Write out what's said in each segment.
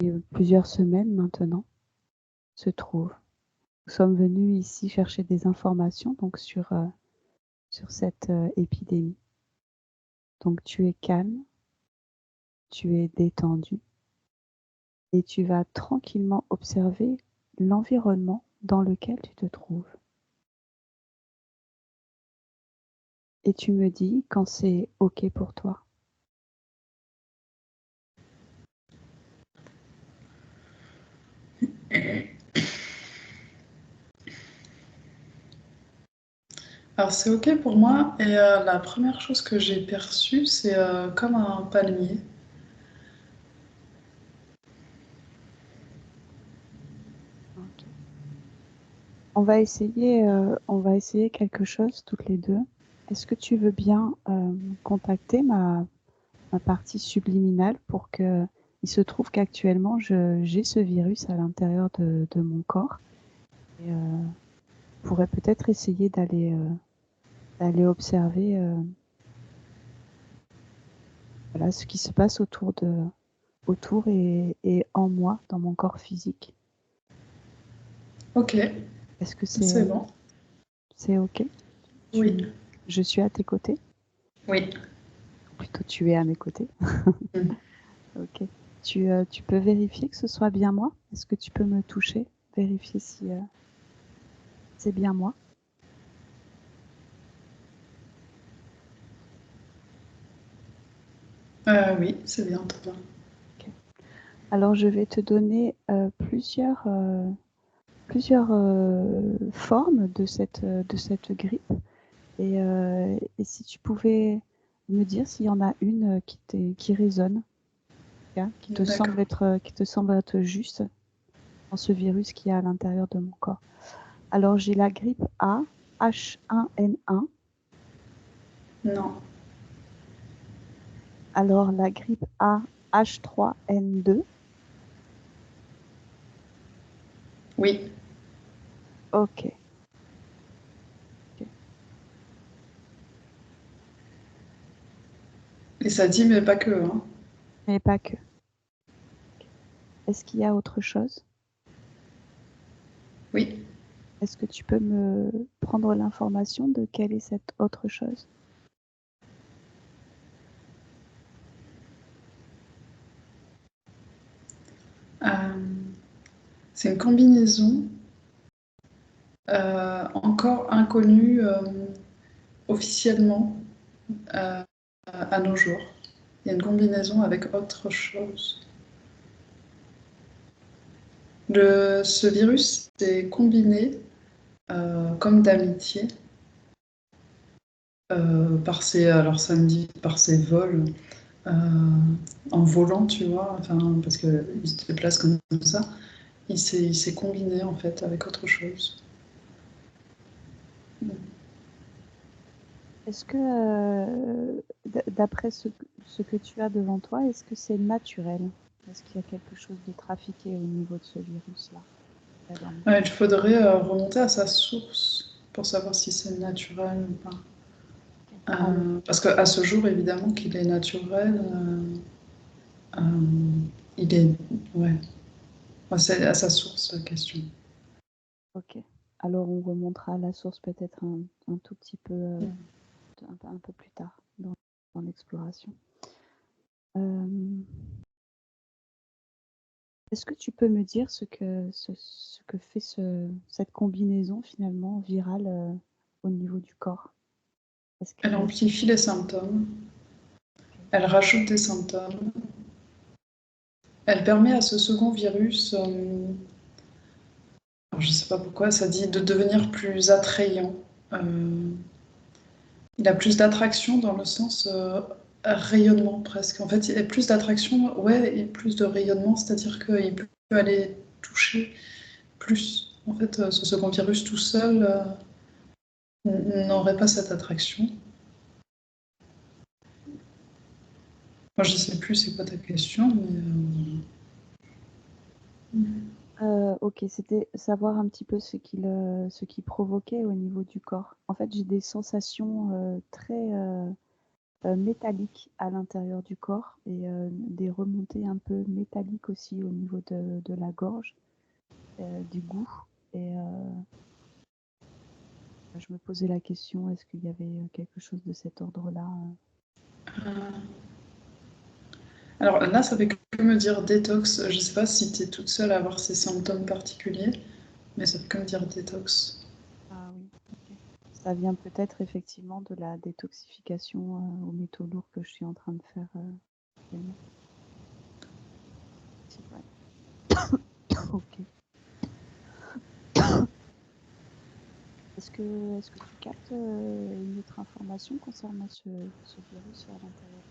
Et plusieurs semaines maintenant se trouve. Nous sommes venus ici chercher des informations donc sur cette épidémie. Donc tu es calme, tu es détendu et tu vas tranquillement observer l'environnement dans lequel tu te trouves. Et tu me dis quand c'est OK pour toi. Alors c'est ok pour moi et la première chose que j'ai perçue c'est comme un palmier. OK. On va essayer quelque chose toutes les deux. Est-ce que tu veux bien contacter ma partie subliminale pour que il se trouve qu'actuellement j'ai ce virus à l'intérieur de mon corps et je pourrais peut-être essayer d'aller observer voilà, ce qui se passe autour et en moi, dans mon corps physique. Ok, Est-ce que c'est bon. c'est OK? Oui, Je suis à tes côtés? oui. Ou plutôt tu es à mes côtés. Mm. OK. Tu peux vérifier que ce soit bien moi? Est-ce que tu peux me toucher? Vérifier si c'est bien moi? Oui, c'est bien, très bien. OK. Alors je vais te donner plusieurs formes de cette grippe et si tu pouvais me dire s'il y en a une qui résonne, hein, D'accord. qui te semble être juste dans ce virus qui est à l'intérieur de mon corps. Alors j'ai la grippe A, H1N1. Non. Alors la grippe A, H3N2. Oui. Ok. Ok. Et ça dit mais pas que, hein. Mais pas que. Ok. Est-ce qu'il y a autre chose? Oui. Est-ce que tu peux me prendre l'information de quelle est cette autre chose? Euh, c'est une combinaison encore inconnue officiellement à nos jours. Il y a une combinaison avec autre chose. Ce virus est combiné, comme d'amitié, alors ça me dit par ses vols, euh, en volant, tu vois, enfin, parce qu'il se déplace comme ça. Il s'est combiné en fait avec autre chose. Est-ce que, d'après ce que tu as devant toi, est-ce que c'est naturel? Est-ce qu'il y a quelque chose de trafiqué au niveau de ce virus-là? Ouais, il faudrait remonter à sa source pour savoir si c'est naturel ou pas. Ok. Alors, Parce qu'à ce jour, évidemment qu'il est naturel, il est. Ouais. Ouais, c'est à sa source la question. ok. Alors on remontera à la source peut-être un tout petit peu, un peu plus tard dans l'exploration. Est-ce que tu peux me dire ce que fait cette combinaison finalement virale au niveau du corps? Est-ce que... Elle amplifie les symptômes, Ok. elle rajoute des symptômes, elle permet à ce second virus, alors je ne sais pas pourquoi, ça dit de devenir plus attrayant. Euh, il a plus d'attraction dans le sens rayonnement presque. En fait, il y a plus d'attraction, ouais, et plus de rayonnement, c'est-à-dire qu'il peut aller toucher plus. En fait, ce second virus tout seul n'aurait pas cette attraction. Moi, je ne sais plus c'est quoi ta question, mais... Ok, c'était savoir un petit peu ce qui provoquait au niveau du corps. En fait, j'ai des sensations métalliques à l'intérieur du corps et des remontées un peu métalliques aussi au niveau de la gorge, du goût. Et je me posais la question, est-ce qu'il y avait quelque chose de cet ordre-là Alors là, ça fait que me dire détox. Je sais pas si tu es toute seule à avoir ces symptômes particuliers, mais ça fait que me dire détox. Ah oui, ok. Ça vient peut-être effectivement de la détoxification aux métaux lourds que je suis en train de faire actuellement. C'est vrai. Ok. Est-ce que tu captes une autre information concernant ce virus à l'intérieur?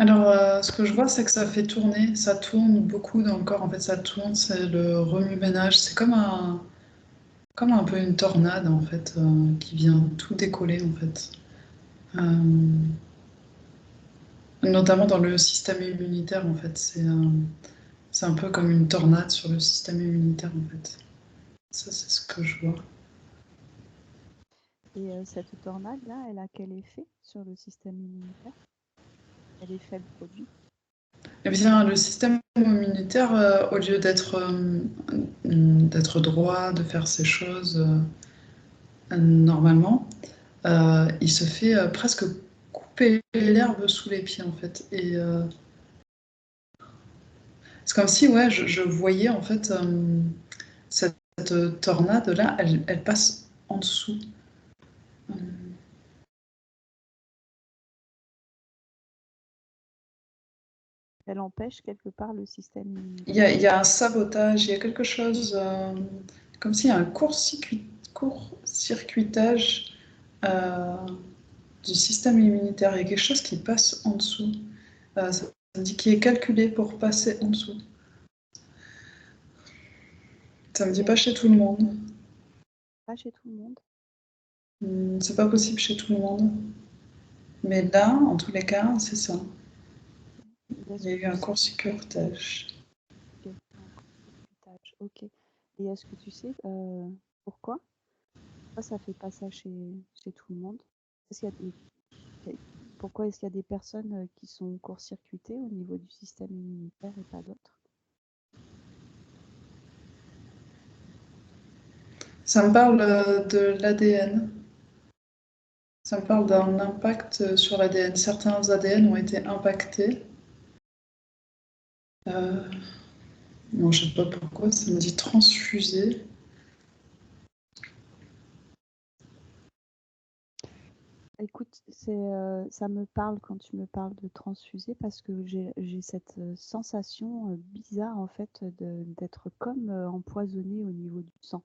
Alors, ce que je vois, c'est que ça fait tourner, ça tourne beaucoup dans le corps. En fait, ça tourne, c'est le remue-ménage. C'est comme un peu une tornade, en fait, qui vient tout décoller, en fait. Notamment dans le système immunitaire, en fait. C'est un peu comme une tornade sur le système immunitaire, en fait. Ça, c'est ce que je vois. Et cette tornade-là, elle a quel effet sur le système immunitaire? Quel effet elle produit? Eh bien, le système immunitaire, au lieu d'être droit, de faire ses choses normalement, il se fait presque couper l'herbe sous les pieds, en fait. Et c'est comme si, ouais, je voyais, en fait, cette tornade-là, elle passe en dessous. Elle empêche quelque part le système Il immunitaire. y a un sabotage, il y a quelque chose, comme s'il y a un court-circuitage euh, du système immunitaire. Il y a quelque chose qui passe en dessous. Ça dit qu'il est calculé pour passer en dessous. Ça me dit pas chez tout le monde. Pas chez tout le monde. C'est pas possible chez tout le monde. Mais là, en tous les cas, c'est ça. Et Il est-ce y a que eu tu un sais court-circuitage. Ok, un court-circuitage, ok. Et est-ce que tu sais pourquoi? Pourquoi ça fait pas ça chez tout le monde? Est-ce qu'il y a des, quel- Pourquoi est-ce qu'il y a des personnes qui sont court-circuitées au niveau du système immunitaire et pas d'autres? Ça me parle de l'ADN. Ça me parle d'un impact sur l'ADN. Certains ADN ont été impactés. Euh, non, je sais pas pourquoi, ça me dit transfusé. Écoute, ça me parle quand tu me parles de transfuser parce que j'ai cette sensation bizarre en fait d'être comme empoisonnée au niveau du sang.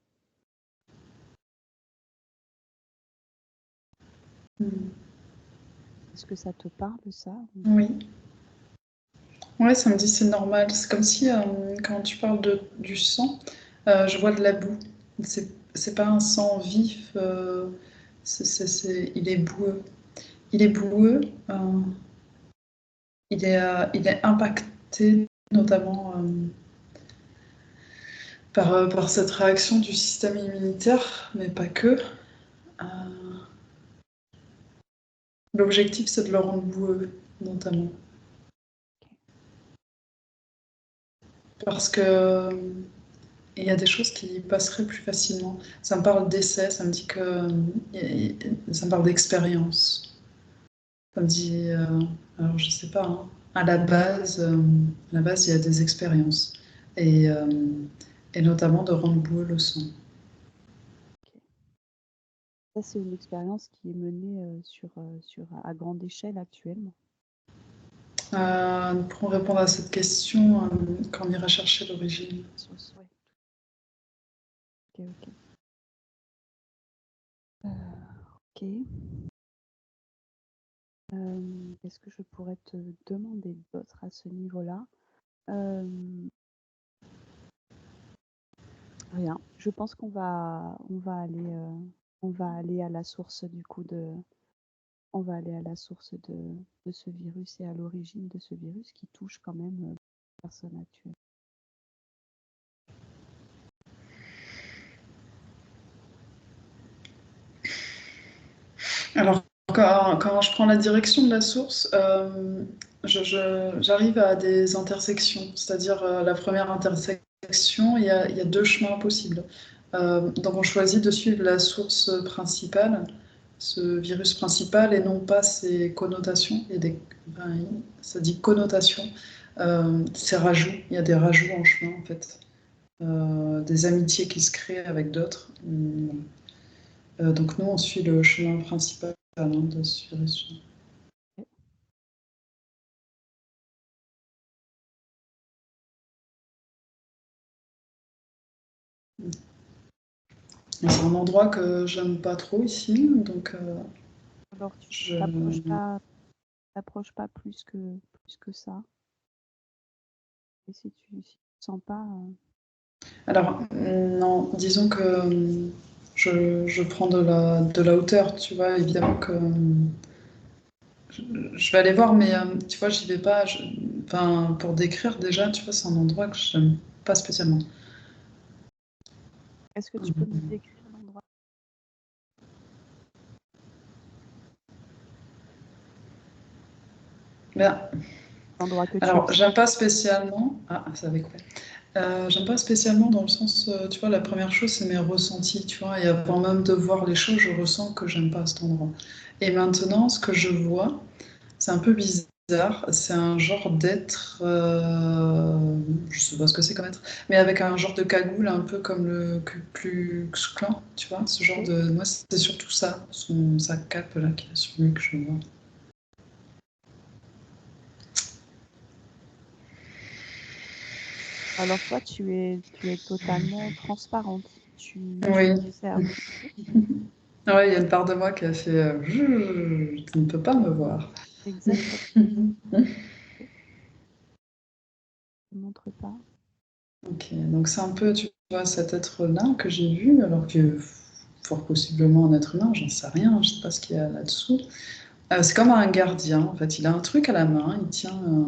Est-ce que ça te parle ça? Oui. Ouais, ça me dit c'est normal. C'est comme si, quand tu parles du sang, je vois de la boue. C'est pas un sang vif, il est boueux. Il est boueux, il est impacté notamment par cette réaction du système immunitaire, mais pas que. Euh, L'objectif, c'est de le rendre boueux, notamment. Parce que il y a des choses qui passeraient plus facilement. Ça me parle d'essai, ça me dit que ça me parle d'expérience. Ça me dit, alors je sais pas, hein, à la base, il y a des expériences et, euh, et notamment de rendre boueux le sang. Ok. Ça, c'est une expérience qui est menée à grande échelle actuellement. Pour répondre à cette question, quand on ira chercher l'origine. Ouais. Ok, ok. Ok. Qu'est-ce que je pourrais te demander d'autre à ce niveau-là? Euh, Rien. Je pense on va aller à la source du coup on va aller à la source de ce virus et à l'origine de ce virus qui touche quand même les personnes actuelles. Alors, quand je prends la direction de la source, j'arrive à des intersections. C'est-à-dire, la première intersection, il y a deux chemins possibles. Donc, on choisit de suivre la source principale, ce virus principal, et non pas ses connotations. Enfin, ça dit connotation, ses rajouts. Il y a des rajouts en chemin, en fait. Des amitiés qui se créent avec d'autres. Donc, nous, on suit le chemin principal de ce virus. C'est un endroit que j'aime pas trop ici, donc Alors, tu je... t'approches pas plus que ça. Et si tu sens pas, Alors, non, disons que je prends de la hauteur, tu vois, évidemment que je vais aller voir, mais tu vois, j'y vais pas. Enfin, pour décrire déjà, tu vois, c'est un endroit que j'aime pas spécialement. est-ce que tu peux me décrire l'endroit Mais, que tu alors, observes? j'aime pas spécialement. Ah, ça avait coupé. J'aime pas spécialement dans le sens, tu vois, la première chose, c'est mes ressentis, tu vois, et avant même de voir les choses, je ressens que j'aime pas cet endroit. Et maintenant, ce que je vois, c'est un peu bizarre, c'est un genre d'être, je sais pas ce que c'est comme être, mais avec un genre de cagoule, un peu comme le Ku Klux Klan, tu vois, ce genre de... Moi, c'est surtout ça, sa cape là qu'il a sur lui que je vois. Alors toi, tu es totalement transparente. Tu Oui, observes. ouais, il y a une part de moi qui a fait tu ne peux pas me voir. Exactement. Ne montre pas. Ok, donc c'est un peu, tu vois, cet être-là que j'ai vu, alors que fort possiblement un être humain, j'en sais rien, je sais pas ce qu'il y a là-dessous. C'est comme un gardien, en fait, il a un truc à la main, il tient,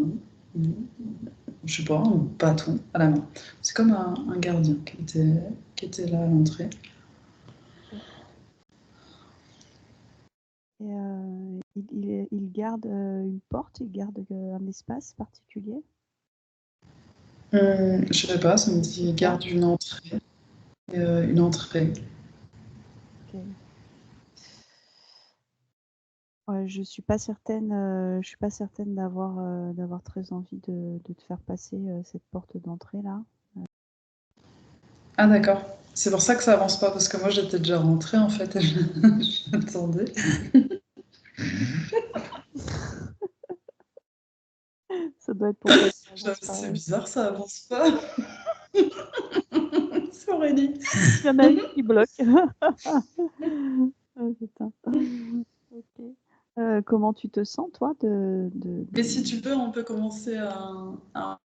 je sais pas, un bâton à la main. C'est comme un gardien qui était là à l'entrée. Et il garde une porte, il garde un espace particulier. Je sais pas, ça me dit garde une entrée. Une entrée. Ok. Ouais, je suis pas certaine d'avoir très envie de te faire passer cette porte d'entrée là. Ah d'accord. C'est pour ça que ça avance pas, parce que moi j'étais déjà rentrée en fait et j'attendais. Ça doit être pour ça que ça avance pas. C'est Ouais. bizarre, ça avance pas. C'est Aurélie. Il y en a une qui bloque. Ah, putain. Ok. Comment tu te sens toi Mais si tu veux, on peut commencer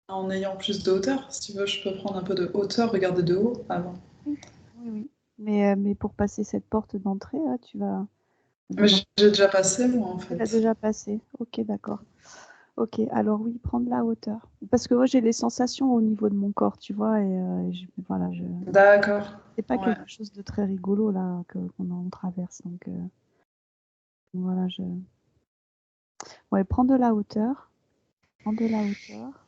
en ayant plus de hauteur. Si tu veux, je peux prendre un peu de hauteur, regarder de haut avant. Oui, oui, oui. Mais pour passer cette porte d'entrée, là, tu vas Mais devoir. j'ai déjà passé, moi, en Tu l'as fait. déjà passé. Ok, d'accord. Ok, alors oui, prendre la hauteur. Parce que moi, j'ai les sensations au niveau de mon corps, tu vois, et voilà, D'accord. c'est pas Ouais. quelque chose de très rigolo là qu'on traverse. Donc voilà, ouais, prends de la hauteur, prends de la hauteur.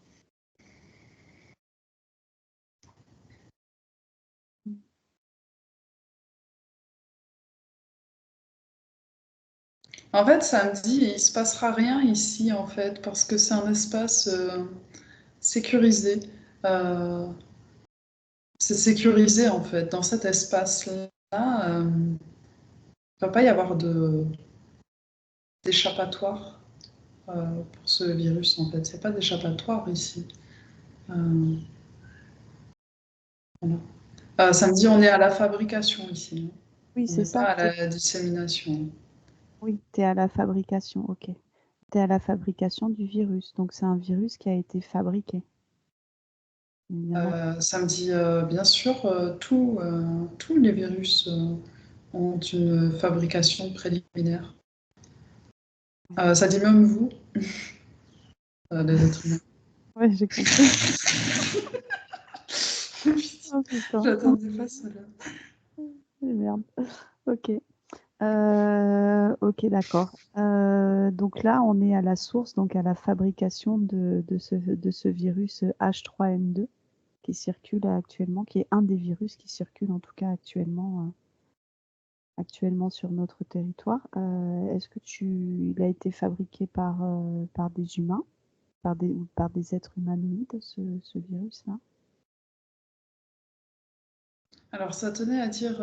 En fait, ça me dit, il se passera rien ici, en fait, parce que c'est un espace sécurisé. Euh, c'est sécurisé, en fait. Dans cet espace-là, il ne va pas y avoir d'échappatoire pour ce virus, en fait. Il n'y a pas d'échappatoire ici. Euh, voilà. Ça me dit, on est à la fabrication ici. Oui, On c'est n'est pas ça. à la dissémination. Oui, tu es à la fabrication, ok. Tu es à la fabrication du virus. Donc c'est un virus qui a été fabriqué. Évidemment. Ça me dit, bien sûr, tous les virus ont une fabrication préliminaire. Ça dit même vous, les êtres humains. Ouais, j'ai compris. Oh putain. J'attendais pas cela. Merde. Ok. Ok, d'accord. Donc là, on est à la source, donc à la fabrication de ce virus H3N2 qui circule actuellement, qui est un des virus qui circule en tout cas actuellement sur notre territoire. Est-ce que il a été fabriqué par des humains, ou par des êtres humanoïdes, ce virus-là? Alors, ça tenait à dire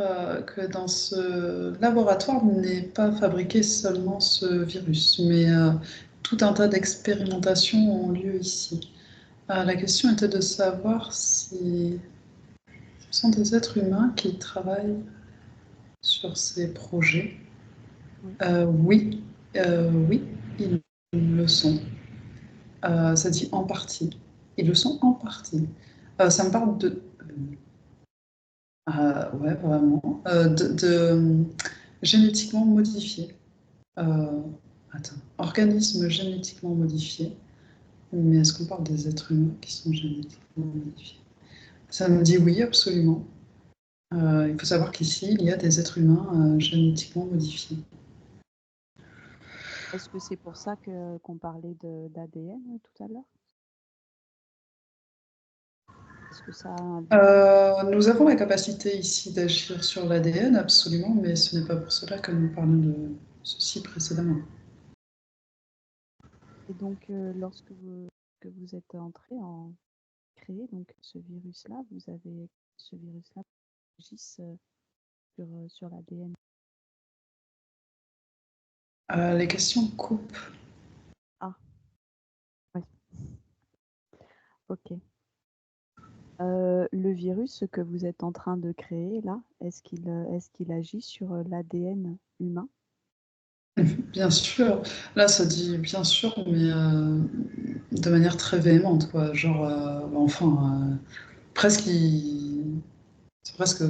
que dans ce laboratoire n'est pas fabriqué seulement ce virus, mais tout un tas d'expérimentations ont lieu ici. La question était de savoir si ce sont des êtres humains qui travaillent sur ces projets. Oui. Oui, oui, ils le sont. Ça dit en partie. Ils le sont en partie. Ça me parle de... ouais, vraiment. Génétiquement modifiés. Euh, attends, organismes génétiquement modifiés. Mais est-ce qu'on parle des êtres humains qui sont génétiquement modifiés? Ça me dit oui, absolument. Il faut savoir qu'ici, il y a des êtres humains génétiquement modifiés. Est-ce que c'est pour ça qu'on parlait d'ADN tout à l'heure? Est-ce que ça a un lien? Nous avons la capacité ici d'agir sur l'ADN, absolument, mais ce n'est pas pour cela que nous parlions de ceci précédemment. Et donc, que vous êtes entré en créer donc ce virus-là, vous avez ce virus-là qui agisse sur l'ADN. Les questions coupent. Ah, oui, ok. Le virus que vous êtes en train de créer là, est-ce qu'il agit sur l'ADN humain? Bien sûr, là ça dit bien sûr, mais de manière très véhémente, quoi. Genre, enfin, presque, c'est presque,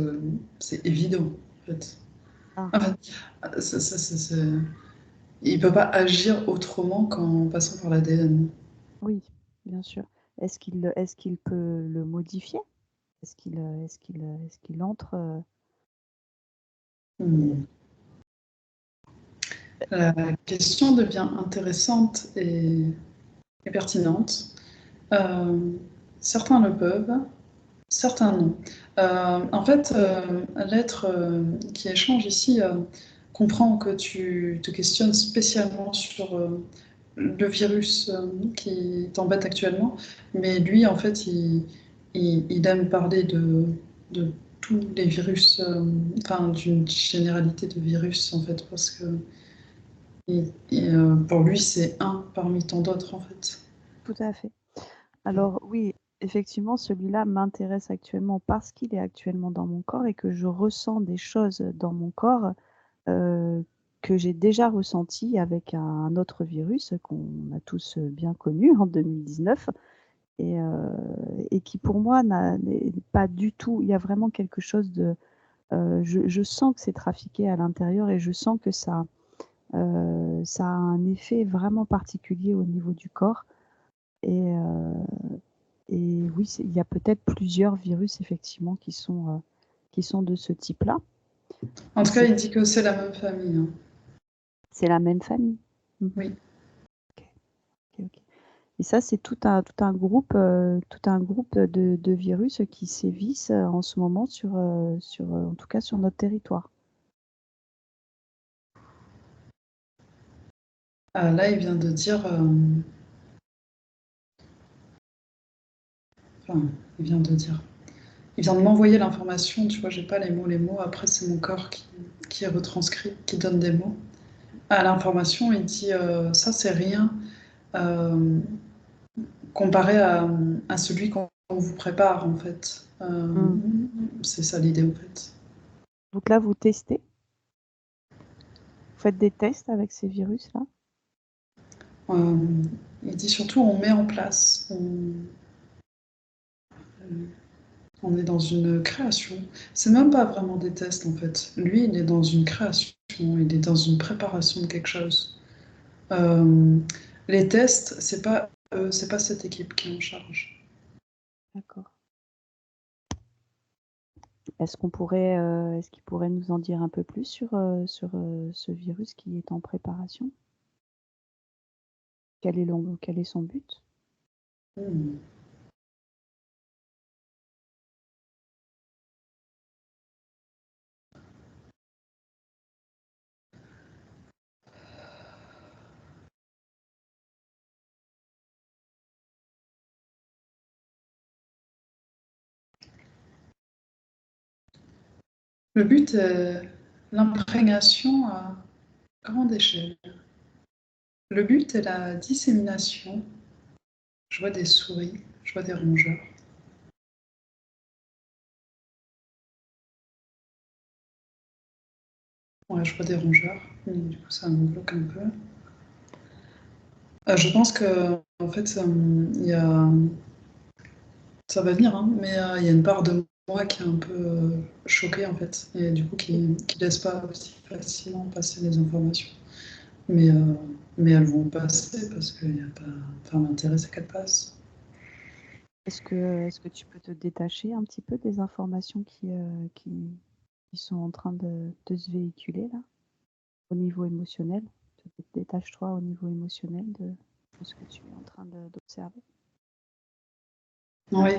c'est évident, en fait. Ah, En fait, il peut pas agir autrement qu'en passant par l'ADN. oui, bien sûr. Est-ce qu'il peut le modifier? Est-ce qu'il entre Hmm. La question devient intéressante et pertinente. Euh, Certains le peuvent, certains non. En fait, l'être qui échange ici comprend que tu te questionnes spécialement sur le virus qui t'embête actuellement, mais lui, en fait, il aime parler de tous les virus, enfin d'une généralité de virus, en fait, parce que pour lui, c'est un parmi tant d'autres, en fait. tout à fait. Alors oui, effectivement, celui-là m'intéresse actuellement parce qu'il est actuellement dans mon corps et que je ressens des choses dans mon corps que j'ai déjà ressenties avec un autre virus qu'on a tous bien connu en 2019 et, et qui pour moi n'est pas du tout, il y a vraiment quelque chose de... je sens que c'est trafiqué à l'intérieur et je sens que ça a un effet vraiment particulier au niveau du corps. Et, et oui, il y a peut-être plusieurs virus effectivement qui sont de ce type-là. En Et tout cas, il dit que c'est la même famille, hein. c'est la même famille. Mhm. Oui. Ok, ok, ok. Et ça, c'est tout un groupe de virus qui sévissent en ce moment en tout cas sur notre territoire. Là, il vient de dire, enfin, il vient de dire, il vient de m'envoyer l'information, tu vois, j'ai pas les mots, après c'est mon corps qui retranscrit, qui donne des mots. À l'information, il dit, ça c'est rien euh, comparé à celui qu'on vous prépare, en fait. Mm. C'est ça l'idée, en fait. Donc là, vous testez, vous faites des tests avec ces virus-là. Euh, il dit surtout, on met en place, on est dans une création. C'est même pas vraiment des tests en fait. Lui, il est dans une création, il est dans une préparation de quelque chose. Euh, les tests, c'est pas cette équipe qui est en charge. D'accord. Est-ce qu'il pourrait nous en dire un peu plus sur ce virus qui est en préparation? Quel est son but? Hmm. Le but est l'imprégnation à grande échelle. Le but est la dissémination. Je vois des souris, je vois des rongeurs. Ouais, je vois des rongeurs. Du coup, ça me bloque un peu. Je pense que, en fait, ça va venir, hein, mais il y a une part de moi qui est un peu choquée, en fait, et du coup, qui laisse pas aussi facilement passer les informations. Mais, euh, mais elles vont passer parce qu'il n'y a pas. Enfin, l'intérêt, c'est qu'elles passent. Est-ce que tu peux te détacher un petit peu des informations qui sont en train de se véhiculer là, au niveau émotionnel? Détache-toi au niveau émotionnel de ce que tu es en train d'observer. Oui,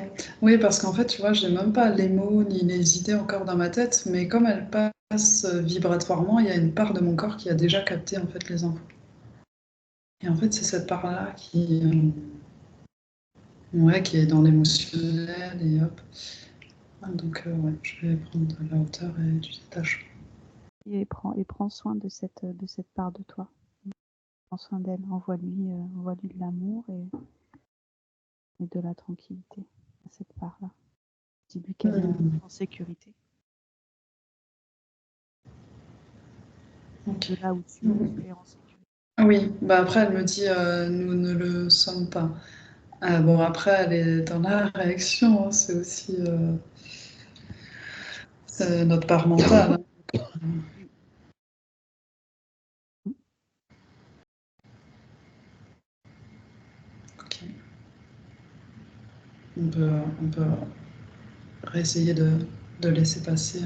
oui, parce qu'en fait, tu vois, j'ai même pas les mots ni les idées encore dans ma tête, mais comme elles passent vibratoirement, il y a une part de mon corps qui a déjà capté en fait les infos. Et en fait, c'est cette part-là ouais, qui est dans l'émotionnel et hop. Donc, ouais, je vais prendre de la hauteur et du détachement. Et prends soin de cette part de toi. Prends soin d'elle. Envoie-lui de l'amour et de la tranquillité à cette part-là. Dis-lui qu'elle est Hmm, en sécurité. ok. De là où tu es en sécurité. Ah oui, bah après, elle me dit nous ne le sommes pas. Bon, après, elle est dans la réaction, hein, c'est aussi c'est notre part mentale, hein. Ok. On peut réessayer de laisser passer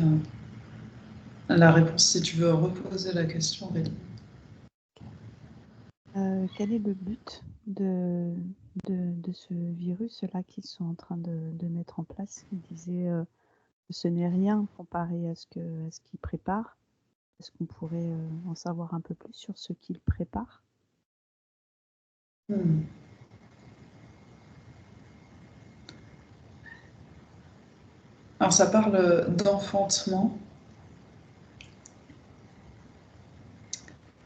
la réponse si tu veux reposer la question, Aurélie. Quel est le but de ce virus-là qu'ils sont en train de mettre en place? Il disait que ce n'est rien comparé à ce qu'ils préparent. Est-ce qu'on pourrait en savoir un peu plus sur ce qu'ils préparent? Hmm. Alors, ça parle d'enfantement.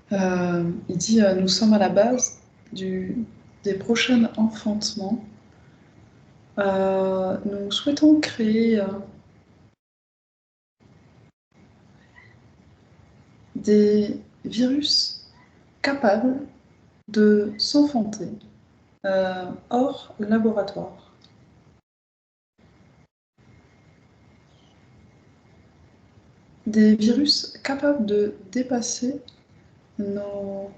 Il dit nous sommes à la base des prochains enfantements. Nous souhaitons créer des virus capables de s'enfanter hors laboratoire. Des virus capables de dépasser nos,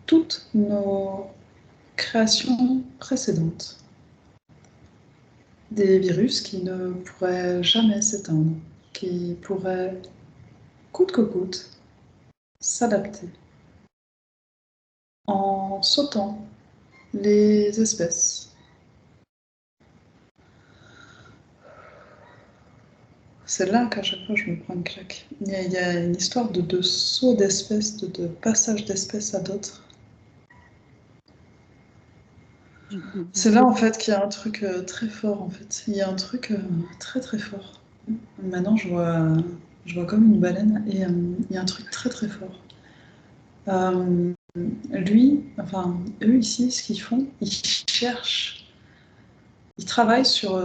toutes nos créations précédentes. Des virus qui ne pourraient jamais s'éteindre, qui pourraient, coûte que coûte, s'adapter en sautant les espèces. C'est là qu'à chaque fois je me prends une claque. Il y a une histoire de saut d'espèces, de passage d'espèces à d'autres. Du C'est là saut. en fait qu'il y a un truc très fort en fait. Il y a un truc très très fort. Maintenant je vois comme une baleine et il y a un truc très très fort. Euh, enfin eux ici, ce qu'ils font, ils cherchent, ils travaillent sur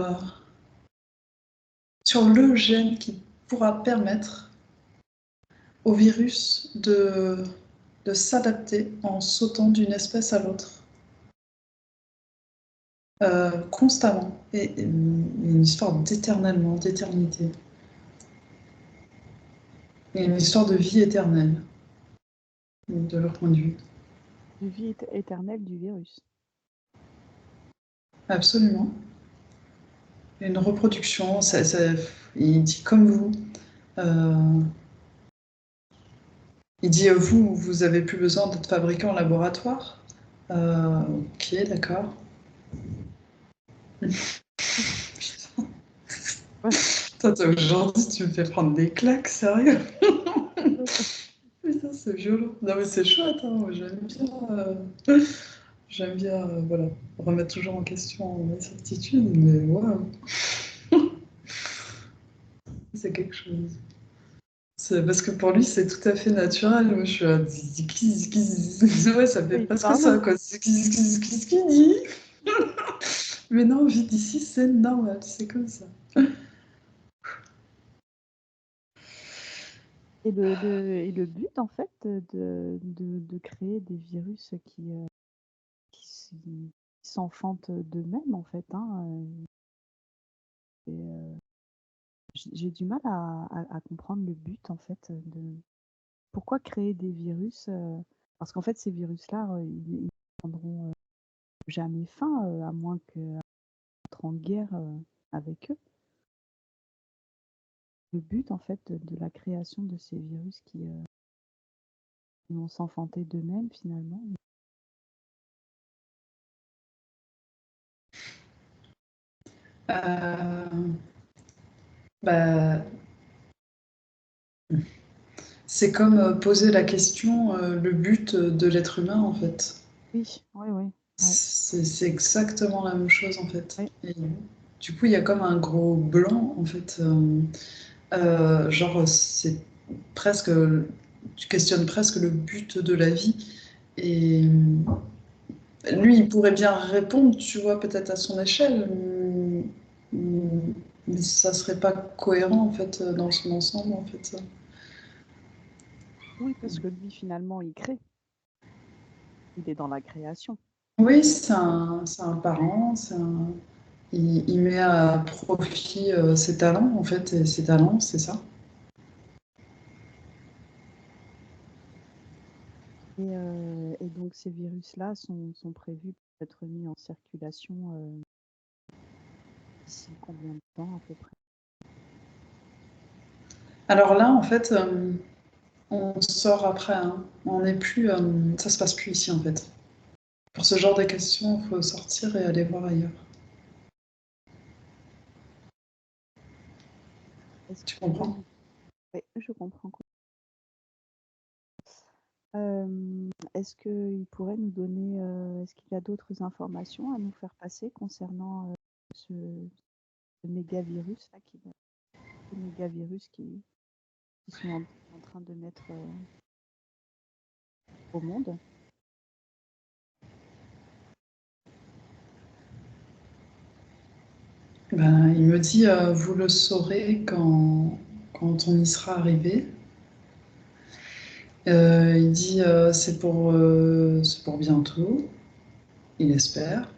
le gène qui pourra permettre au virus de s'adapter en sautant d'une espèce à l'autre constamment. Et une histoire d'éternellement, d'éternité. Et une histoire de vie éternelle, de leur point de vue. De vie éternelle du virus. Absolument. Une reproduction, il dit comme vous. Il dit vous, vous avez plus besoin d'être fabriqué en laboratoire. Ok, d'accord. Putain. Ouais. Putain, aujourd'hui, tu me fais prendre des claques, sérieux. Putain, c'est violent. Non, mais c'est chouette, hein. Moi, j'aime bien voilà, remettre toujours en question mes certitudes, mais waouh, c'est quelque chose. C'est parce que pour lui, c'est tout à fait naturel. Moi, je suis à ziki, ziki, ziki. Ouais, ça fait Oui, presque pardon. ça, quoi. Ziki, ziki, ziki, ziki, dit. Mais non, vite ici, c'est normal, c'est comme ça. Et le but, en fait, de créer des virus qui s'enfantent d'eux-mêmes, en fait, hein, et, j'ai du mal à comprendre le but, en fait, pourquoi créer des virus, parce qu'en fait, ces virus-là, ils prendront jamais fin, à moins qu'entre en guerre avec eux. Le but, en fait, de la création de ces virus qui vont s'enfanter d'eux-mêmes, finalement. Euh, bah, c'est comme poser la question, le but de l'être humain, en fait. Oui, oui, oui. Ouais, C'est exactement la même chose, en fait. ouais. Et du coup, il y a comme un gros blanc, en fait. Genre, c'est presque. Tu questionnes presque le but de la vie. Et lui, il pourrait bien répondre, tu vois, peut-être à son échelle, mais ça serait pas cohérent, en fait, dans son ensemble, en fait. Oui, parce que lui, finalement, il crée. Il est dans la création. Oui, c'est un parent, il met à profit ses talents, en fait, et ses talents, c'est ça. Et donc, ces virus-là sont prévus pour être mis en circulation d'ici combien de temps, à peu près? Alors là, en fait, on sort après, hein. On n'est plus, ça se passe plus ici, en fait. Pour ce genre de questions, il faut sortir et aller voir ailleurs. Est-ce Tu qu'il pourrait comprends? nous... Ouais, je comprends. Est-ce qu'il pourrait nous donner, est-ce qu'il y a d'autres informations à nous faire passer concernant ce mégavirus là, ces mégavirus qui sont en train de mettre au monde? Ben, il me dit, vous le saurez quand on y sera arrivé. Il dit, c'est pour bientôt, il espère.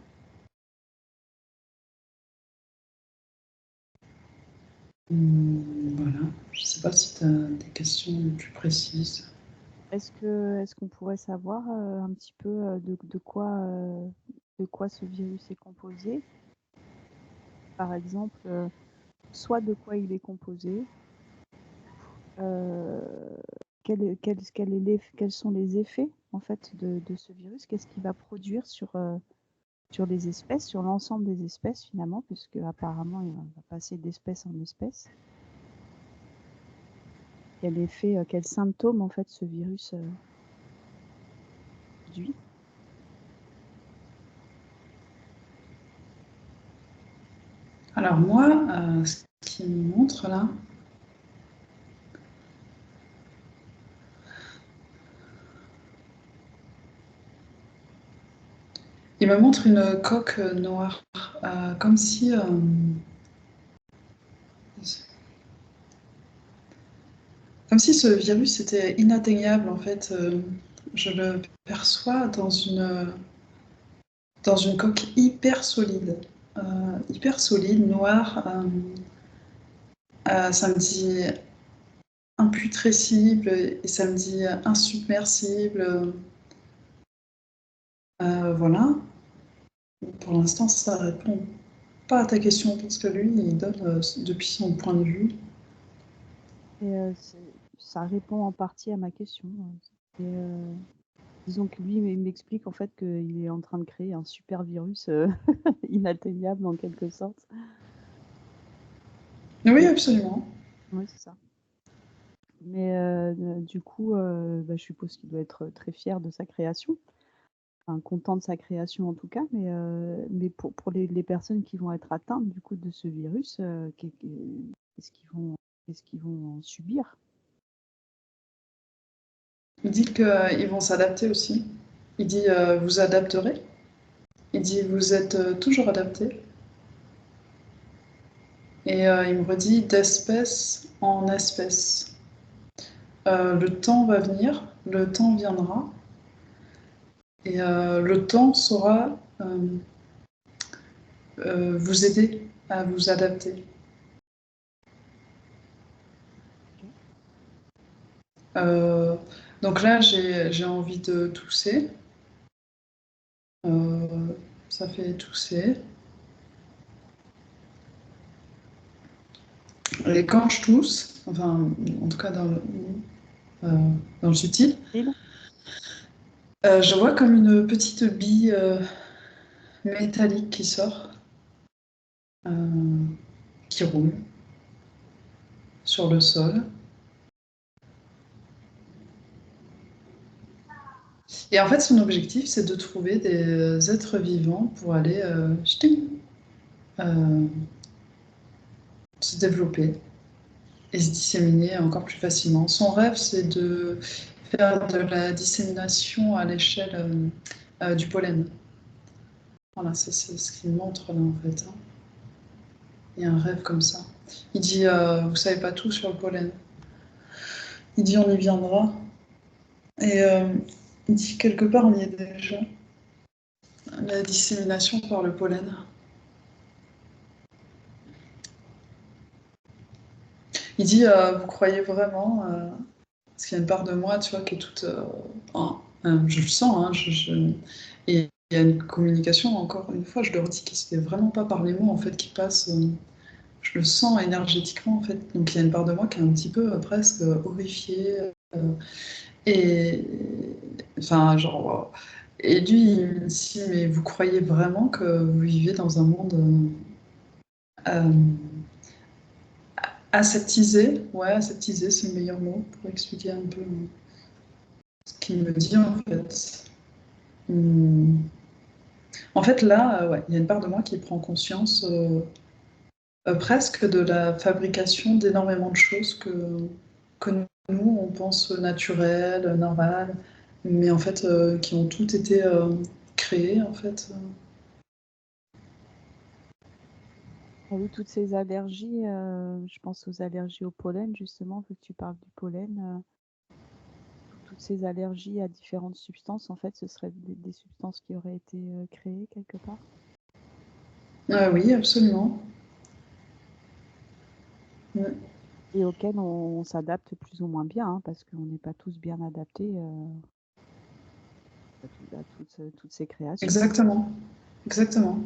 Voilà. Je ne sais pas si tu as des questions plus précises. Est-ce qu'on pourrait savoir un petit peu de quoi ce virus est composé? Par exemple, soit de quoi il est composé, euh, quels sont les effets en fait de ce virus? Qu'est-ce qu'il va produire sur les espèces, sur l'ensemble des espèces finalement, puisque apparemment il va passer d'espèce en espèce. Quel effet, quels symptômes en fait ce virus produit? Alors moi, ce qu'il me montre là, il me montre une coque noire, comme si, comme si ce virus était inatteignable en fait. Je le perçois dans une coque hyper solide, noire. Ça me dit imputrescible et ça me dit insubmersible. Voilà. Pour l'instant, ça répond. pas à ta question, parce que lui, il donne depuis son point de vue. Et ça répond en partie à ma question. Disons que lui, il m'explique en fait qu'il est en train de créer un super virus inatteignable en quelque sorte. Oui, absolument. Oui, c'est ça. Mais du coup, je suppose qu'il doit être très fier de sa création. Enfin, content de sa création en tout cas, mais pour les personnes qui vont être atteintes du coup de ce virus, qu'est-ce qu'ils vont subir? Il dit qu'ils vont s'adapter aussi. Il dit vous adapterez. Il dit vous êtes toujours adapté. Et il me redit d'espèce en espèce. Le temps va venir, le temps viendra, et le temps saura vous aider à vous adapter. Ok. Donc là, j'ai envie de tousser. Ça fait tousser. Et quand je tousse, enfin, en tout cas dans le subtil, Il je vois comme une petite bille métallique qui sort, qui roule sur le sol. Et en fait, son objectif, c'est de trouver des êtres vivants pour aller euh, se développer et se disséminer encore plus facilement. Son rêve, c'est de faire de la dissémination à l'échelle du pollen. Voilà, c'est ce qu'il montre là en fait. Hein. Il y a un rêve comme ça. Il dit, vous savez pas tout sur le pollen. Il dit, on y viendra. Et il dit, quelque part, on y est déjà. La dissémination par le pollen. Il dit, vous croyez vraiment parce qu'il y a une part de moi, tu vois, qui est toute... je le sens, hein, et il y a une communication, encore une fois, je leur dis que c'était vraiment pas par les mots, en fait, qui passe... je le sens énergétiquement, en fait. Donc il y a une part de moi qui est un petit peu presque horrifiée. Et... Enfin, genre... Et lui, il me dit, mais vous croyez vraiment que vous vivez dans un monde euh, aseptisé? Ouais, aseptisé, c'est le meilleur mot pour expliquer un peu ce qu'il me dit, en fait. Hmm. En fait, là, ouais, il y a une part de moi qui prend conscience presque de la fabrication d'énormément de choses que nous, on pense naturelles, normales, mais en fait, qui ont toutes été créées, en fait. Ah oui, toutes ces allergies, je pense aux allergies au pollen justement, vu que tu parles du pollen, toutes ces allergies à différentes substances, en fait, ce seraient des substances qui auraient été créées quelque part. Oui, absolument. Mm. Et auxquelles on s'adapte plus ou moins bien, hein, parce qu'on n'est pas tous bien adaptés à toutes ces créations. Exactement. Exactement.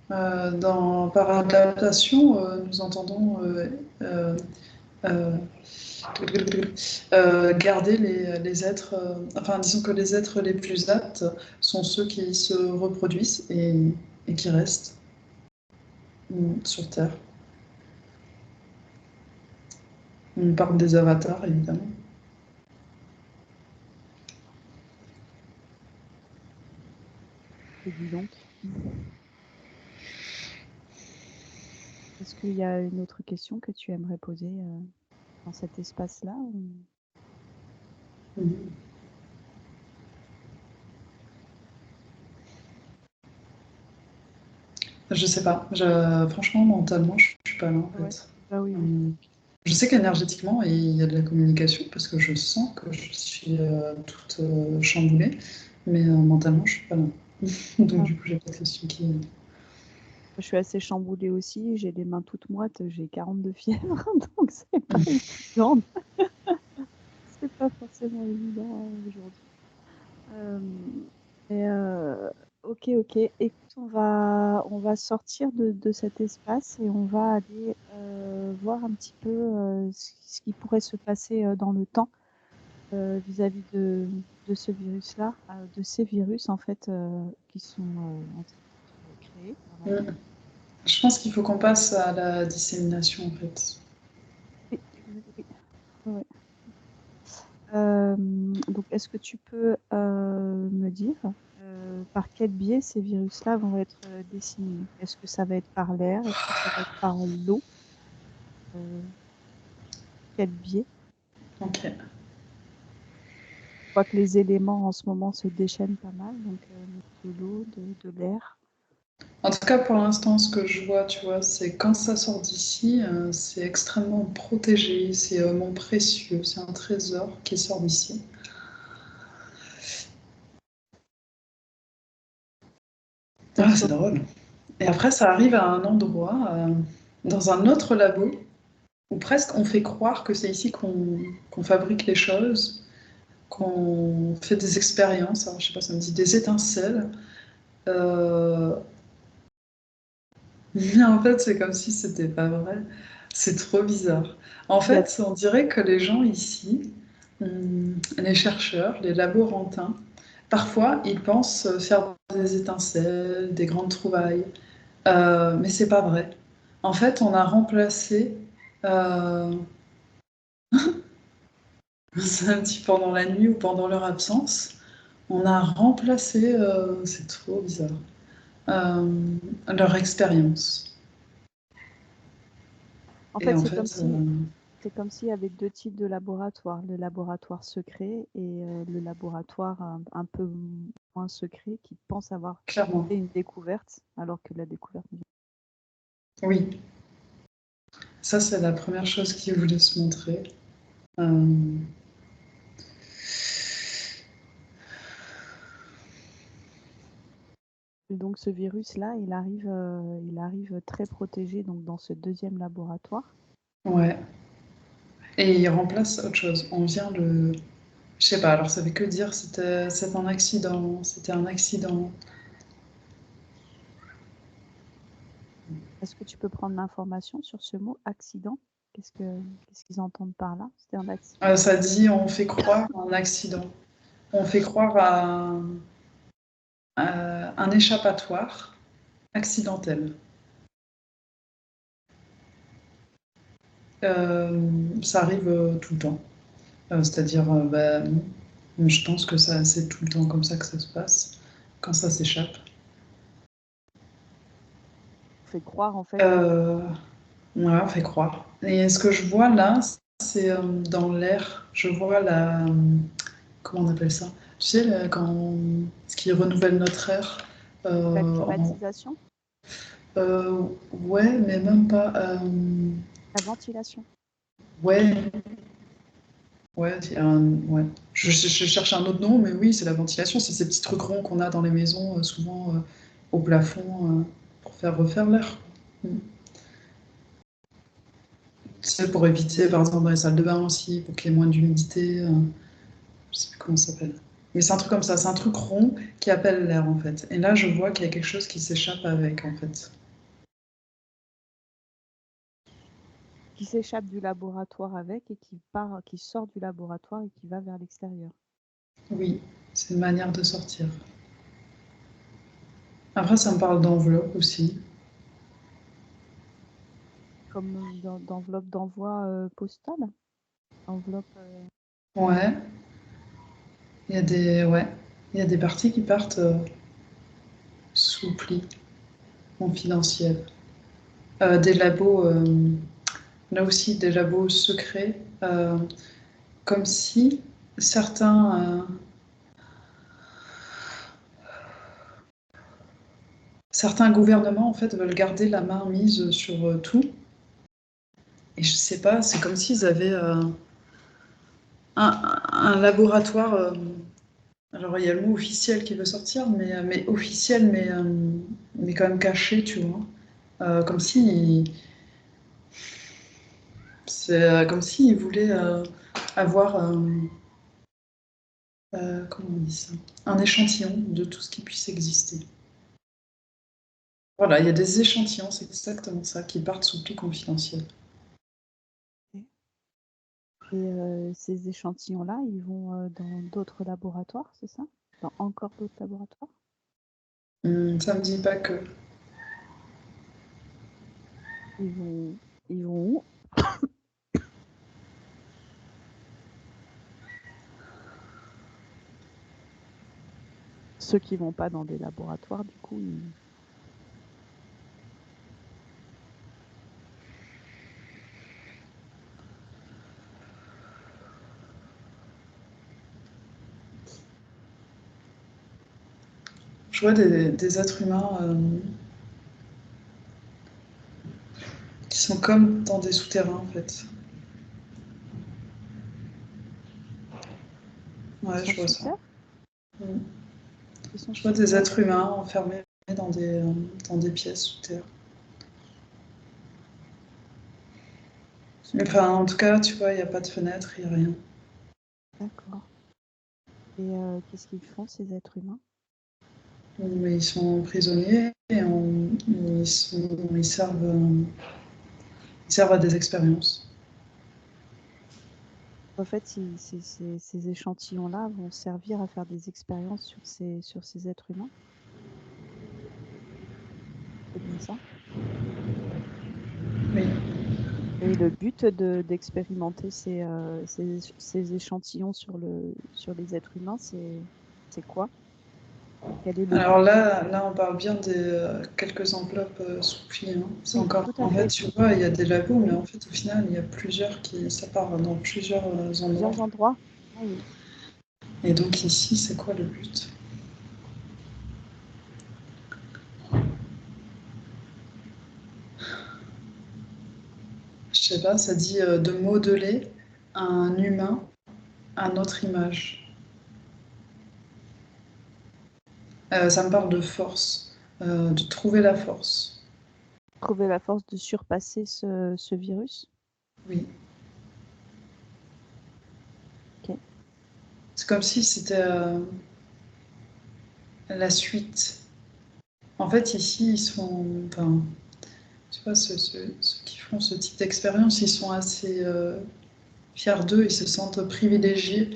Par adaptation, nous entendons euh, euh, garder les êtres, enfin disons que les êtres les plus aptes sont ceux qui se reproduisent et qui restent sur Terre. On parle des avatars, évidemment. Et dis donc, est-ce qu'il y a une autre question que tu aimerais poser dans cet espace-là Mhm. Je sais pas. Franchement, mentalement, je suis pas là en Ouais, fait. bah oui, oui. Hum, Je sais qu'énergétiquement, il y a de la communication parce que je sens que je suis toute chamboulée, mais mentalement, je suis pas là. Donc Ah, du coup, j'ai pas de question qui. je suis assez chamboulée aussi, j'ai les mains toutes moites, j'ai 42 fièvres, donc c'est pas évident. C'est pas forcément évident aujourd'hui. Euh, mais ok, Ok, ok. Écoute, on va sortir de cet espace et on va aller voir un petit peu ce qui pourrait se passer dans le temps vis-à-vis de ce virus-là, de ces virus en fait qui sont en train d'être créés par la vie. Mm. Je pense qu'il faut qu'on passe à la dissémination, en fait. Oui, oui, oui. Ouais. Donc, est-ce que tu peux me dire par quel biais ces virus-là vont être disséminés? Est-ce que ça va être par l'air? Est-ce que ça va être par l'eau? Euh, Quel biais? Ok. Je vois que les éléments en ce moment se déchaînent pas mal, donc de l'eau, de l'air. En tout cas, pour l'instant, ce que je vois, tu vois, c'est quand ça sort d'ici, c'est extrêmement protégé, c'est mon précieux, c'est un trésor qui sort d'ici. Ah, c'est drôle. Et après, ça arrive à un endroit, dans un autre labo, où presque on fait croire que c'est ici qu'on fabrique les choses, qu'on fait des expériences. Alors, je sais pas, ça me dit des étincelles. Euh, Mais en fait, c'est comme si c'était pas vrai. C'est trop bizarre. En Il y a fait, on dirait que les gens ici, les chercheurs, les laborantins, parfois, ils pensent faire des étincelles, des grandes trouvailles. Mais c'est pas vrai. En fait, on a remplacé, euh, samedi pendant la nuit ou pendant leur absence, on a remplacé, c'est trop bizarre, leur expérience. En Et fait, en c'est comme fait, si c'est comme s'il y avait deux types de laboratoires, le laboratoire secret et le laboratoire un peu moins secret qui pense avoir clairement, fait une découverte alors que la découverte oui. Ça, c'est la première chose qu'ils voulaient se montrer. Euh, donc ce virus-là, il arrive très protégé donc dans ce deuxième laboratoire. ouais. Et ils remplacent autre chose. On vient le. Je sais pas, alors ça veut que dire c'est un accident, c'était un accident. Est-ce que tu peux prendre l'information sur ce mot accident? Qu'est-ce qu'ils entendent par là? C'était un accident? Ça dit on fait croire à un accident. On fait croire à un échappatoire accidentel. Ça arrive tout le temps. C'est-à-dire, bah, je pense que ça, c'est tout le temps comme ça que ça se passe, quand ça s'échappe. On fait croire en fait. Euh, Ouais, on fait croire. Et ce que je vois là, c'est dans l'air, je vois la. Comment on appelle ça? Tu sais, ce qui renouvelle notre air. La euh, en- climatisation, euh, ouais, mais même pas. la ventilation. Ouais, ouais, ouais. Je cherche un autre nom, mais oui, c'est la ventilation. C'est ces petits trucs ronds qu'on a dans les maisons, souvent au plafond, pour faire refaire l'air. Mm. Tu sais, pour éviter, par exemple, dans les salles de bain aussi, pour qu'il y ait moins d'humidité. Je sais plus comment ça s'appelle. Mais c'est un truc comme ça, c'est un truc rond qui appelle l'air en fait. Et là, je vois qu'il y a quelque chose qui s'échappe avec en fait. Qui s'échappe du laboratoire avec et qui sort du laboratoire et qui va vers l'extérieur. Oui, c'est une manière de sortir. Après, ça me parle d'enveloppe aussi. Comme d'enveloppe d'envoi postale. Enveloppe. Ouais, ouais, il y a des parties qui partent sous pli confidentiel. Des labos, là aussi des labos secrets, comme si certains gouvernements en fait veulent garder la main mise sur tout. Et je sais pas, c'est comme s'ils avaient un laboratoire. Alors il y a le mot officiel qui veut sortir, mais officiel, mais quand même caché, tu vois. Comme si, c'est comme s'ils voulaient avoir, comment on dit ça, un échantillon de tout ce qui puisse exister. Voilà, il y a des échantillons, c'est exactement ça, qui partent sous pli confidentiel. Et ces échantillons-là, ils vont dans d'autres laboratoires, c'est ça? Dans encore d'autres laboratoires? Ça me dit pas que. Ils vont, ils vont où? Ceux qui vont pas dans des laboratoires, du coup, Je vois des êtres humains qui sont comme dans des souterrains, en fait. ils Ouais, sont je vois sous ça. terre? Mm. Ils sont Je vois sous des terre? êtres humains enfermés dans des pièces sous terre. Enfin, en tout cas, tu vois, il n'y a pas de fenêtre, il n'y a rien. D'accord. Et qu'est-ce qu'ils font, ces êtres humains? Mais ils sont prisonniers et ils servent à des expériences. En fait, ces échantillons-là vont servir à faire des expériences sur ces êtres humains? C'est bien ça? Oui. Et le but d'expérimenter ces échantillons sur les êtres humains, c'est quoi? Quel est le Alors but? là, on parle bien des quelques enveloppes sous pli, hein. C'est Oui, encore. tout à En fait, fait. tu vois, il y a des labos, mais en fait, au final, il y a plusieurs ça part dans plusieurs endroits. Plusieurs endroits? Ah oui. Et donc ici, c'est quoi le but? Je sais pas, ça dit de modeler un humain à notre image. Ça me parle de force, de trouver la force. Trouver la force de surpasser ce virus? Oui. Ok. C'est comme si c'était la suite. En fait, ici, ils sont. Enfin, tu vois, ceux qui font ce type d'expérience, ils sont assez fiers d'eux, ils se sentent privilégiés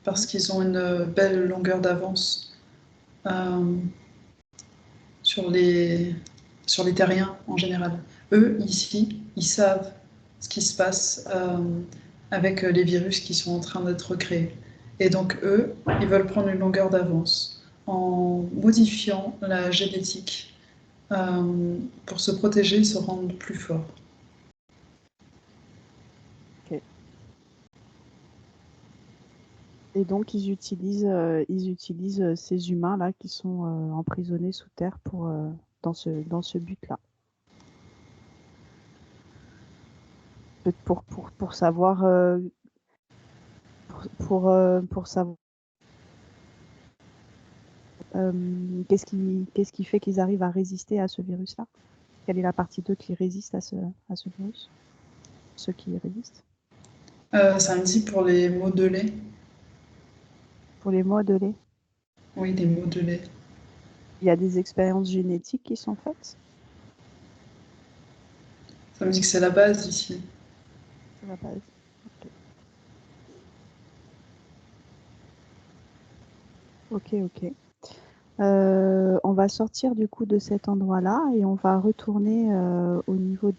parce qu'ils ont une belle longueur d'avance euh, sur sur les terriens en général. Eux, ici, ils savent ce qui se passe avec les virus qui sont en train d'être créés. Et donc, eux, ils veulent prendre une longueur d'avance en modifiant la génétique pour se protéger et se rendre plus forts. Ok. Et donc, ils utilisent ces humains-là qui sont emprisonnés sous terre dans ce but-là. Pour savoir, pour savoir qu'est-ce qui fait qu'ils arrivent à résister à ce virus-là? Quelle est la partie d'eux qui résiste à ce virus? Ceux qui y résistent? Ça me dit pour les modelés. Pour les modelés, Oui, les modelés. il y a des expériences génétiques qui sont faites? Ça me dit que c'est la base ici. C'est la base. Ok, ok. Ok. On va sortir du coup de cet endroit-là et on va retourner au niveau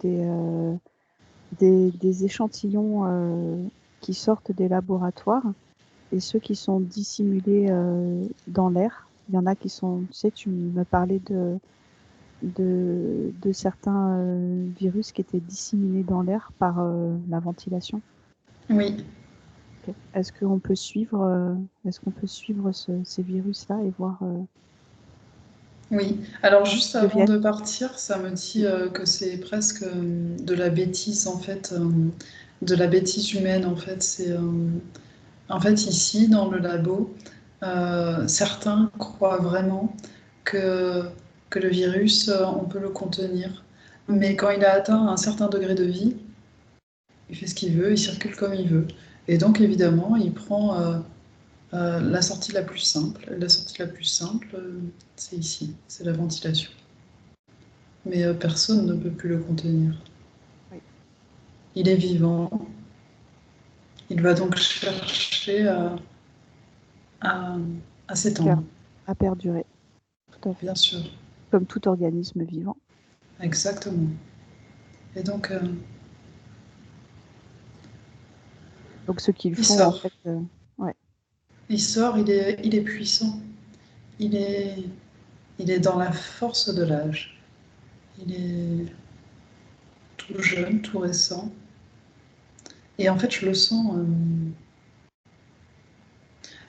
des échantillons qui sortent des laboratoires et ceux qui sont dissimulés dans l'air. Il y en a qui sont, tu sais, tu me parlais de certains virus qui étaient disséminés dans l'air par la ventilation. Oui, Ok. Est-ce qu'on peut suivre ces virus-là et voir oui. Alors juste qu'ils avant deviennent? de partir, ça me dit que c'est presque de la bêtise en fait, de la bêtise humaine en fait. En fait ici dans le labo, certains croient vraiment que que le virus, on peut le contenir, mais Mhm. quand il a atteint un certain degré de vie, il fait ce qu'il veut, il circule comme il veut, et donc évidemment, il prend la sortie la plus simple. La sortie la plus simple, c'est ici, c'est la ventilation. mais personne ne peut plus le contenir. Oui. Il est vivant, il va donc chercher à, à s'étendre, À perdurer, tout à fait. bien sûr, Comme tout organisme vivant. exactement. Et donc, Donc ce qu'ils il font, en sort. fait, ouais, Il sort, il est puissant. Il est, il est dans la force de l'âge. Il est tout jeune, tout récent. Et en fait, je le sens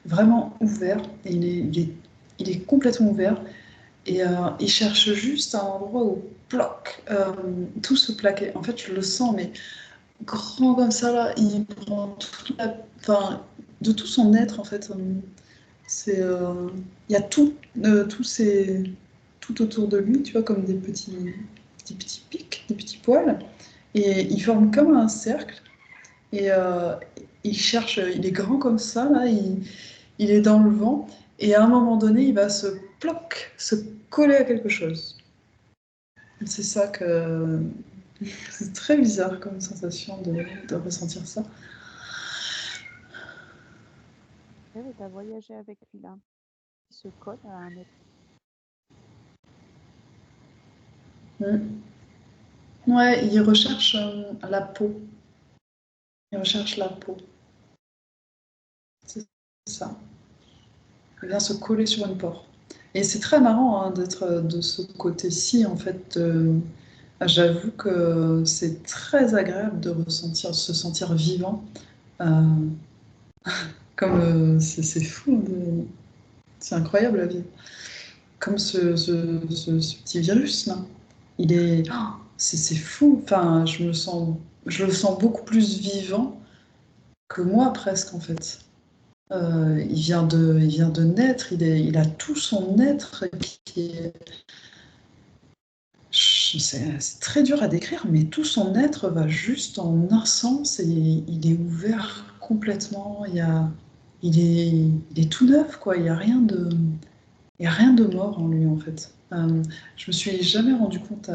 vraiment ouvert. Et il est complètement ouvert. Et il cherche juste un endroit où ploc, tout se plaquer. En fait, je le sens, mais grand comme ça, là, il prend toute la... Enfin, de tout son être, en fait. C'est, il y a tout, tout autour de lui, tu vois, comme des petits pics, des petits poils. Et il forme comme un cercle. Et il cherche, il est grand comme ça, là, il est dans le vent. Et à un moment donné, il va se coller à quelque chose. C'est ça que... C'est très bizarre comme sensation de ressentir ça. ouais, tu as voyagé avec lui là. Il se colle à un être. Mm. Ouais, il recherche la peau. Il recherche la peau. C'est ça. Il vient se coller sur une porte. Et c'est très marrant hein, d'être de ce côté-ci, en fait. J'avoue que c'est très agréable de ressentir, se sentir vivant. Euh, comme c'est fou, c'est incroyable la vie. Comme ce petit virus là. Il est, oh, c'est fou. Enfin, je le sens beaucoup plus vivant que moi presque en fait. Il vient de naître. Il a tout son être qui est, c'est très dur à décrire, mais tout son être va juste en un sens et il est ouvert complètement. Il est tout neuf quoi. Il y a rien de mort en lui en fait. Je me suis jamais rendu compte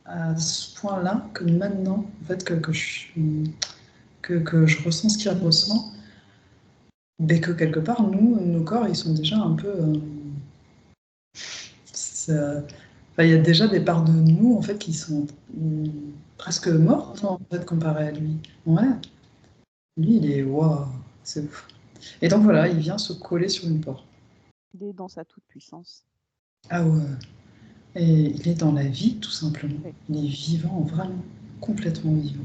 à ce point-là que maintenant, en fait, que je ressens ce qu'il ressent, mais que quelque part, nous, nos corps, ils sont déjà un peu. Enfin, il y a déjà des parts de nous en fait qui sont presque mortes en fait comparé à lui. Ouais, lui, il est waouh, c'est ouf. Et donc voilà, il vient se coller sur une porte. Il est dans sa toute-puissance. Ah ouais. Et il est dans la vie tout simplement. Ouais. Il est vivant, vraiment, complètement vivant.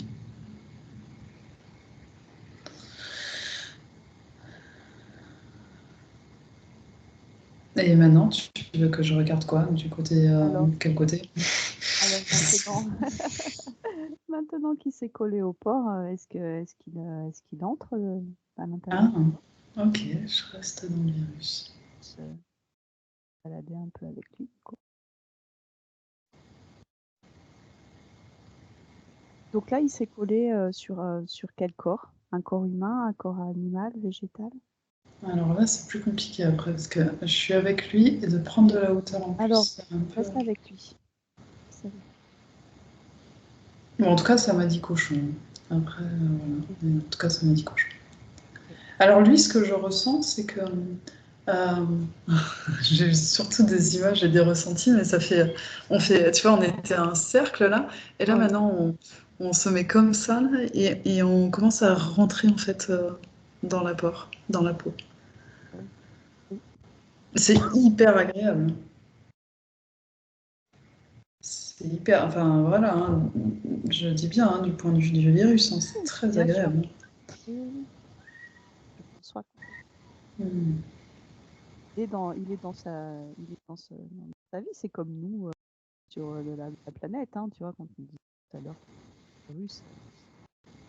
Et maintenant, tu veux que je regarde quoi? Du côté, Alors, quel côté? alors maintenant, maintenant qu'il s'est collé au port, est-ce qu'il entre à l'intérieur Ah, ok, je reste dans le virus. se balader un peu avec lui, quoi. Donc là, il s'est collé sur quel corps? Un corps humain, un corps animal, végétal? Alors là, c'est plus compliqué après parce que je suis avec lui et de prendre de la hauteur en Alors, plus, c'est un peu. reste avec lui. Reste avec Bon, en tout cas, ça m'a dit cochon. Après, voilà. lui. Mais en tout cas, ça m'a dit cochon. Ok. Alors lui, ce que je ressens, c'est que euh, j'ai surtout des images et des ressentis, mais on fait, tu vois, on était un cercle là, et là Oui. maintenant, on se met comme ça là, et on commence à rentrer en fait dans dans la peau. Oui. Oui. C'est hyper agréable. C'est hyper, enfin voilà, hein, je dis bien hein, du point de vue du virus, hein, c'est très Bien sûr. agréable. Oui, oui, oui. Je conçois. Hmm. Il est dans sa vie. C'est comme nous sur la planète, hein, tu vois, quand on dit tout à l'heure que le virus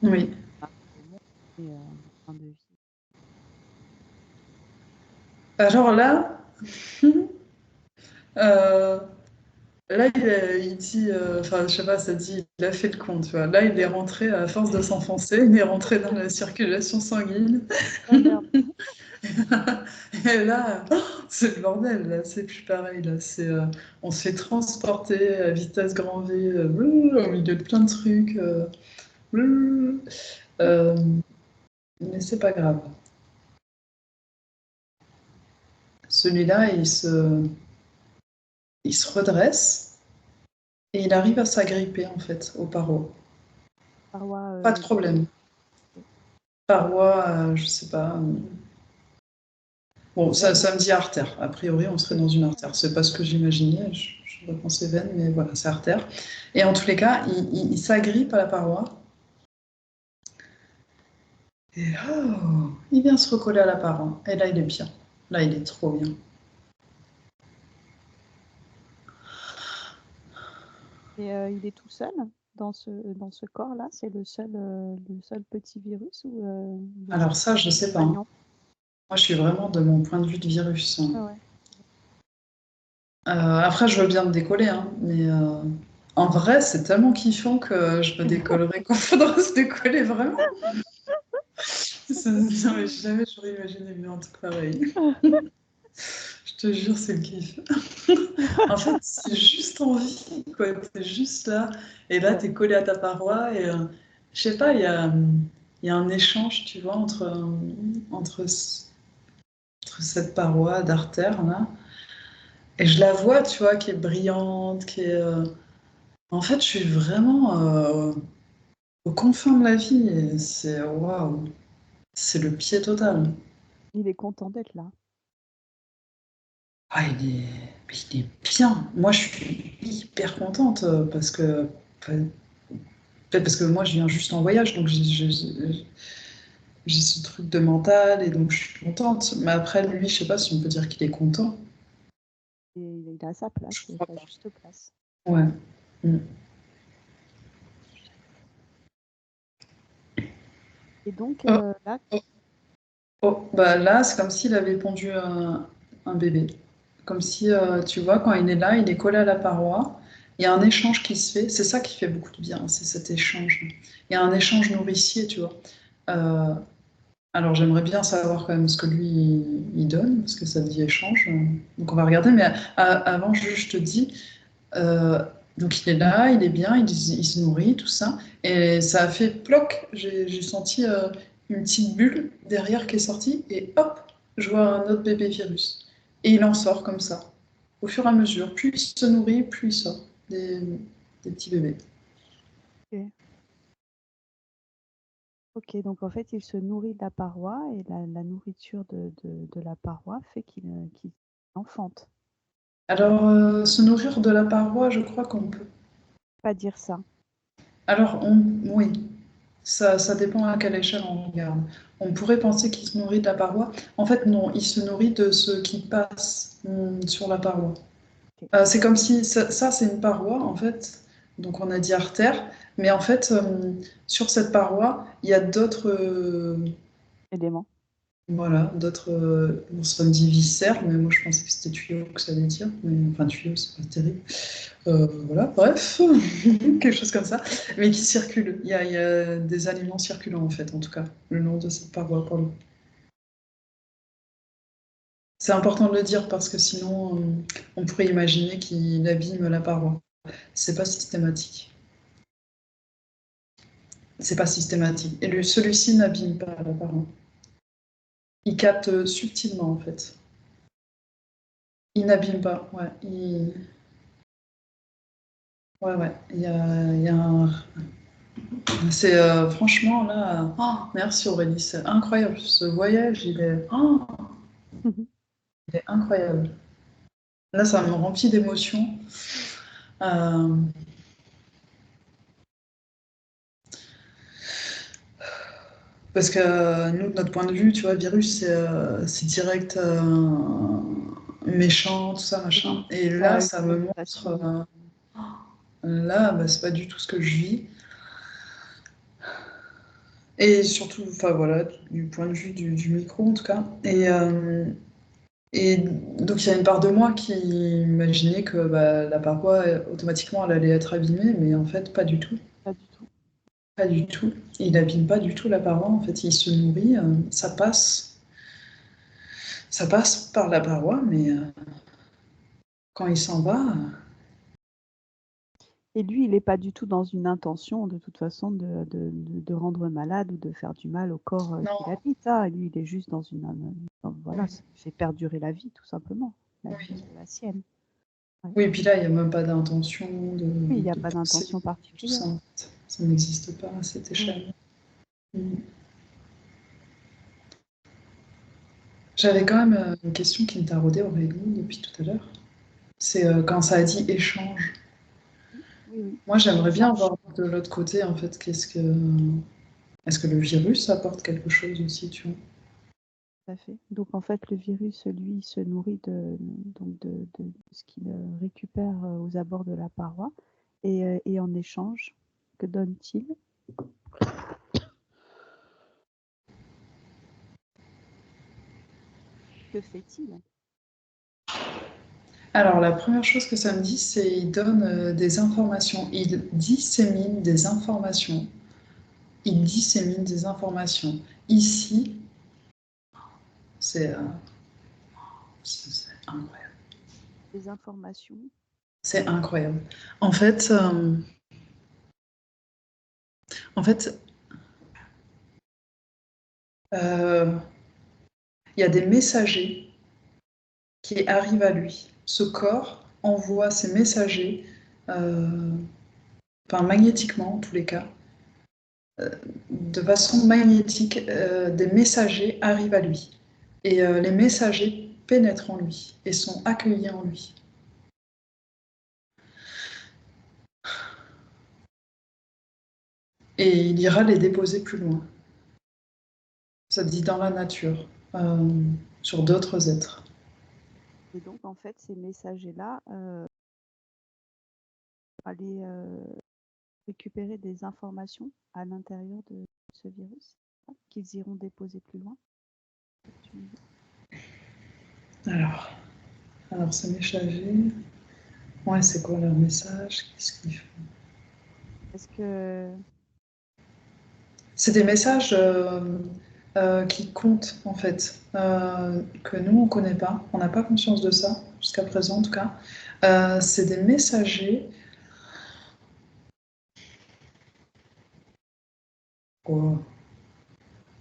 Oui. marque le monde et fin de vie. Alors là, euh, là il dit, enfin je sais pas, ça dit, il a fait le con, tu vois. Là il est rentré à force de s'enfoncer, il est rentré dans la circulation sanguine. Ah merde. Et là, c'est le bordel, là, c'est plus pareil. Là, on se fait transporter à vitesse grand V au milieu de plein de trucs. Euh, mais c'est pas grave. Celui-là, il se redresse et il arrive à s'agripper en fait aux parois. Paroi, Pas de problème. Parois, je sais pas. Bon, ça me dit artère. A priori, on serait dans une artère. C'est pas ce que j'imaginais. Je repensais veine, mais voilà, c'est artère. Et en tous les cas, il s'agrippe à la paroi. Et il vient se recoller à la paroi. Et là, il est bien. Là, il est trop bien. Et il est tout seul dans ce corps-là? C'est le seul petit virus ou Alors ça, je sais pas. Moi, je suis vraiment de mon point de vue de virus. Ah ouais. Après, je veux bien me décoller, hein, mais en vrai, c'est tellement kiffant que je me décollerai quand il faudra se décoller vraiment. Non, mais jamais j'aurais imaginé une un truc pareil. Je te jure, c'est le kiff. En fait, c'est juste envie, quoi. T'es juste là, et là, t'es collé à ta paroi, et je sais pas, il y a un échange, tu vois, entre cette paroi d'artère, là. Et je la vois, tu vois, qui est brillante, qui est. En fait, je suis vraiment aux confins de la vie, et c'est waouh, c'est le pied total. Il est content d'être là. Ah, il est bien. Moi, je suis hyper contente parce que. Enfin, peut-être parce que moi, je viens juste en voyage, donc j'ai ce truc de mental et donc je suis contente. Mais après, lui, je sais pas si on peut dire qu'il est content. Et il est à sa place, Je il est crois à sa pas. juste place. Ouais. Mm. Et donc, Oh, là, oh, oh. Bah là, c'est comme s'il avait pondu un bébé. Comme si, tu vois, quand il est là, il est collé à la paroi. Il y a un échange qui se fait. C'est ça qui fait beaucoup de bien, c'est cet échange. Il y a un échange nourricier, tu vois. Euh, Alors j'aimerais bien savoir quand même ce que lui il donne, parce que ça dit échange. Donc on va regarder, mais avant je te dis, euh, donc il est là, il est bien, il se nourrit, tout ça, et ça a fait ploc, j'ai senti une petite bulle derrière qui est sortie, et hop, je vois un autre bébé virus. Et il en sort comme ça, au fur et à mesure. Plus il se nourrit, plus il sort des petits bébés. ok. Ok, donc en fait, il se nourrit de la paroi et la nourriture de la paroi fait qu'il enfante. Alors, se nourrir de la paroi, je crois qu'on peut. Pas dire ça. Alors, oui, ça dépend à quelle échelle on regarde. On pourrait penser qu'il se nourrit de la paroi. En fait, non, il se nourrit de ce qui passe sur la paroi. Ok, C'est comme si ça, c'est une paroi, en fait. Donc, on a dit artère. Mais en fait, sur cette paroi, il y a d'autres élément. voilà, d'autres. Bon, ça me dit viscères, mais moi, je pensais que c'était tuyau que ça allait dire. Mais, enfin, tuyau, c'est pas terrible. Voilà, bref, quelque chose comme ça, mais qui circule. Il y a des aliments circulants en fait, en tout cas, le long de cette paroi pour lui. C'est important de le dire parce que sinon, on pourrait imaginer qu'il abîme la paroi. C'est pas systématique. C'est pas systématique. Et celui-ci n'abîme pas la paroi. Il capte subtilement en fait. Il n'abîme pas, ouais. Ouais, ouais. Il y a un. C'est franchement là. Merci Aurélie, c'est incroyable. Ce voyage, il est incroyable. Là, ça me remplit d'émotions. Euh, Parce que nous, de notre point de vue, tu vois, le virus, c'est direct méchant, tout ça, machin. Oui, Et ça là, a une ça me montre. connotation. Là, bah, c'est pas du tout ce que je vis. Et surtout, enfin voilà, du point de vue du micro, en tout cas. Et donc, il y a une part de moi qui imaginait que bah, la paroi, automatiquement, elle allait être abîmée, mais en fait, pas du tout. Pas du tout. Pas du tout. Il n'abîme pas du tout la paroi. En fait, il se nourrit, ça passe. Ça passe par la paroi, mais quand il s'en va, Et lui, il n'est pas du tout dans une intention, de toute façon, de rendre malade ou de faire du mal au corps qu'il non, habite. Ah, lui, il est juste dans une... voilà, oui, c'est perdurer la vie, tout simplement. La vie, oui. la sienne. Ouais. Oui, et puis là, il n'y a même pas d'intention Oui, il n'y a de pas pousser d'intention tout ça, particulière. en fait. Ça n'existe pas à cette Mm. échelle. Mm. J'avais quand même une question qui me taraudait, Aurélie, depuis tout à l'heure. C'est quand ça a dit échange. Oui, oui. Moi, j'aimerais bien Échange. voir de l'autre côté, en fait, est-ce que le virus apporte quelque chose aussi, tu vois? Tout à fait. Donc en fait, le virus, lui, se nourrit donc de ce qu'il récupère aux abords de la paroi. Et en échange, que donne-t-il? Que fait-il? Alors, la première chose que ça me dit, c'est il donne des informations. Il dissémine des informations. Il dissémine des informations. Ici, c'est incroyable. Des informations. C'est incroyable. En fait, euh, en fait, euh, il y a des messagers qui arrivent à lui. Ce corps envoie ces messagers, euh, enfin magnétiquement en tous les cas, de façon magnétique, des messagers arrivent à lui. Et les messagers pénètrent en lui et sont accueillis en lui. Et il ira les déposer plus loin. Ça dit dans la nature, sur d'autres êtres. Et donc en fait, ces messagers-là aller récupérer des informations à l'intérieur de ce virus qu'ils iront déposer plus loin. Alors, alors ces messagers, ouais, c'est quoi leur message? Qu'est-ce qu'ils font? Est-ce que C'est des messages qui comptent, en fait, que nous, on ne connaît pas. On n'a pas conscience de ça, jusqu'à présent, en tout cas. C'est des messagers oh,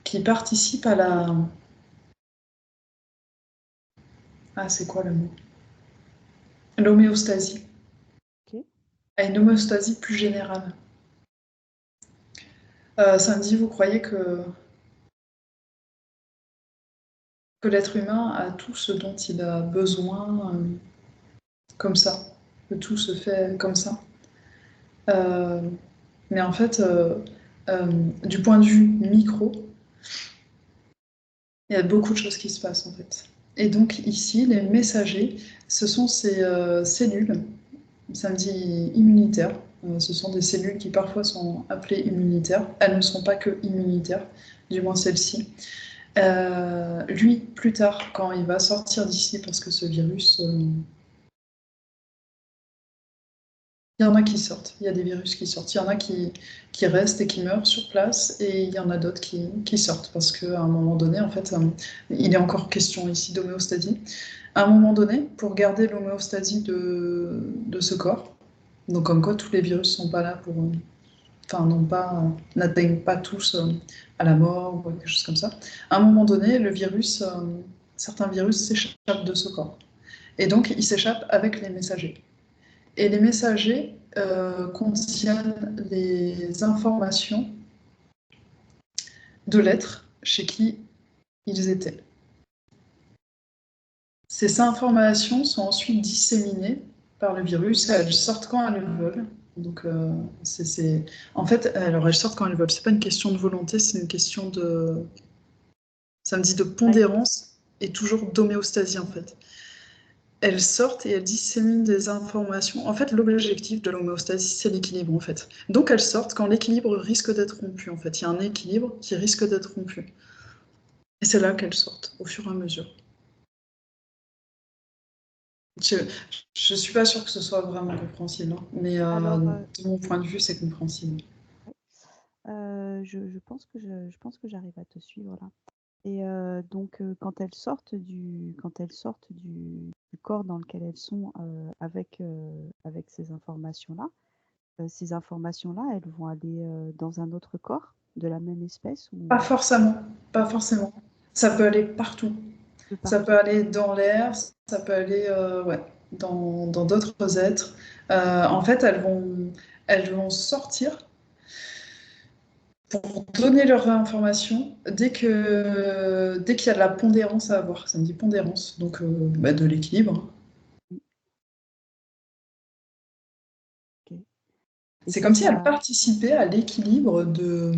qui participent à la... Ah, c'est quoi le mot? L'homéostasie. ok, À une homéostasie plus générale. Sandy, vous croyez que l'être humain a tout ce dont il a besoin comme ça, que tout se fait comme ça. Euh, mais en fait, du point de vue micro, il y a beaucoup de choses qui se passent en fait. Et donc ici, les messagers, ce sont ces cellules, ça me dit immunitaires. Ce sont des cellules qui parfois sont appelées immunitaires. Elles ne sont pas que immunitaires, du moins celles-ci. Lui, plus tard, quand il va sortir d'ici, parce que ce virus, il y en a qui sortent, il y a des virus qui sortent, il y en a qui restent et qui meurent sur place, et il y en a d'autres qui sortent, parce qu'à un moment donné, en fait, il est encore question ici d'homéostasie. À un moment donné, pour garder l'homéostasie de ce corps, donc comme quoi tous les virus sont pas là pour, enfin n'atteignent pas tous à la mort ou quelque chose comme ça. À un moment donné, le virus, certains virus s'échappent de ce corps, et donc ils s'échappent avec les messagers. Et les messagers contiennent les informations de l'être chez qui ils étaient. Ces informations sont ensuite disséminées par le virus. Elles sortent quand elles veulent. Donc, en fait, alors elles sortent quand elles veulent. C'est pas une question de volonté, c'est une question de, ça me dit de pondérance et toujours d'homéostasie en fait. Elles sortent et elles disséminent des informations. En fait, l'objectif de l'homéostasie, c'est l'équilibre, en fait. Donc, elles sortent quand l'équilibre risque d'être rompu, en fait. Il y a un équilibre qui risque d'être rompu. Et c'est là qu'elles sortent, au fur et à mesure. Je ne suis pas sûre que ce soit vraiment compréhensible, hein, mais alors de mon point de vue, c'est compréhensible. je pense que j'arrive à te suivre là. Et donc quand elles sortent du corps dans lequel elles sont, avec ces informations-là, elles vont aller, dans un autre corps de la même espèce Pas ou forcément, pas forcément. Ça peut aller partout. de Ça partout? peut aller dans l'air, ça peut aller ouais, dans d'autres êtres. En fait, elles vont sortir pour donner leur information dès qu'il y a de la pondérance à avoir. Ça me dit pondérance, donc bah, de l'équilibre. Mmh, OK. Et C'est ça, comme si elles ça participaient à l'équilibre de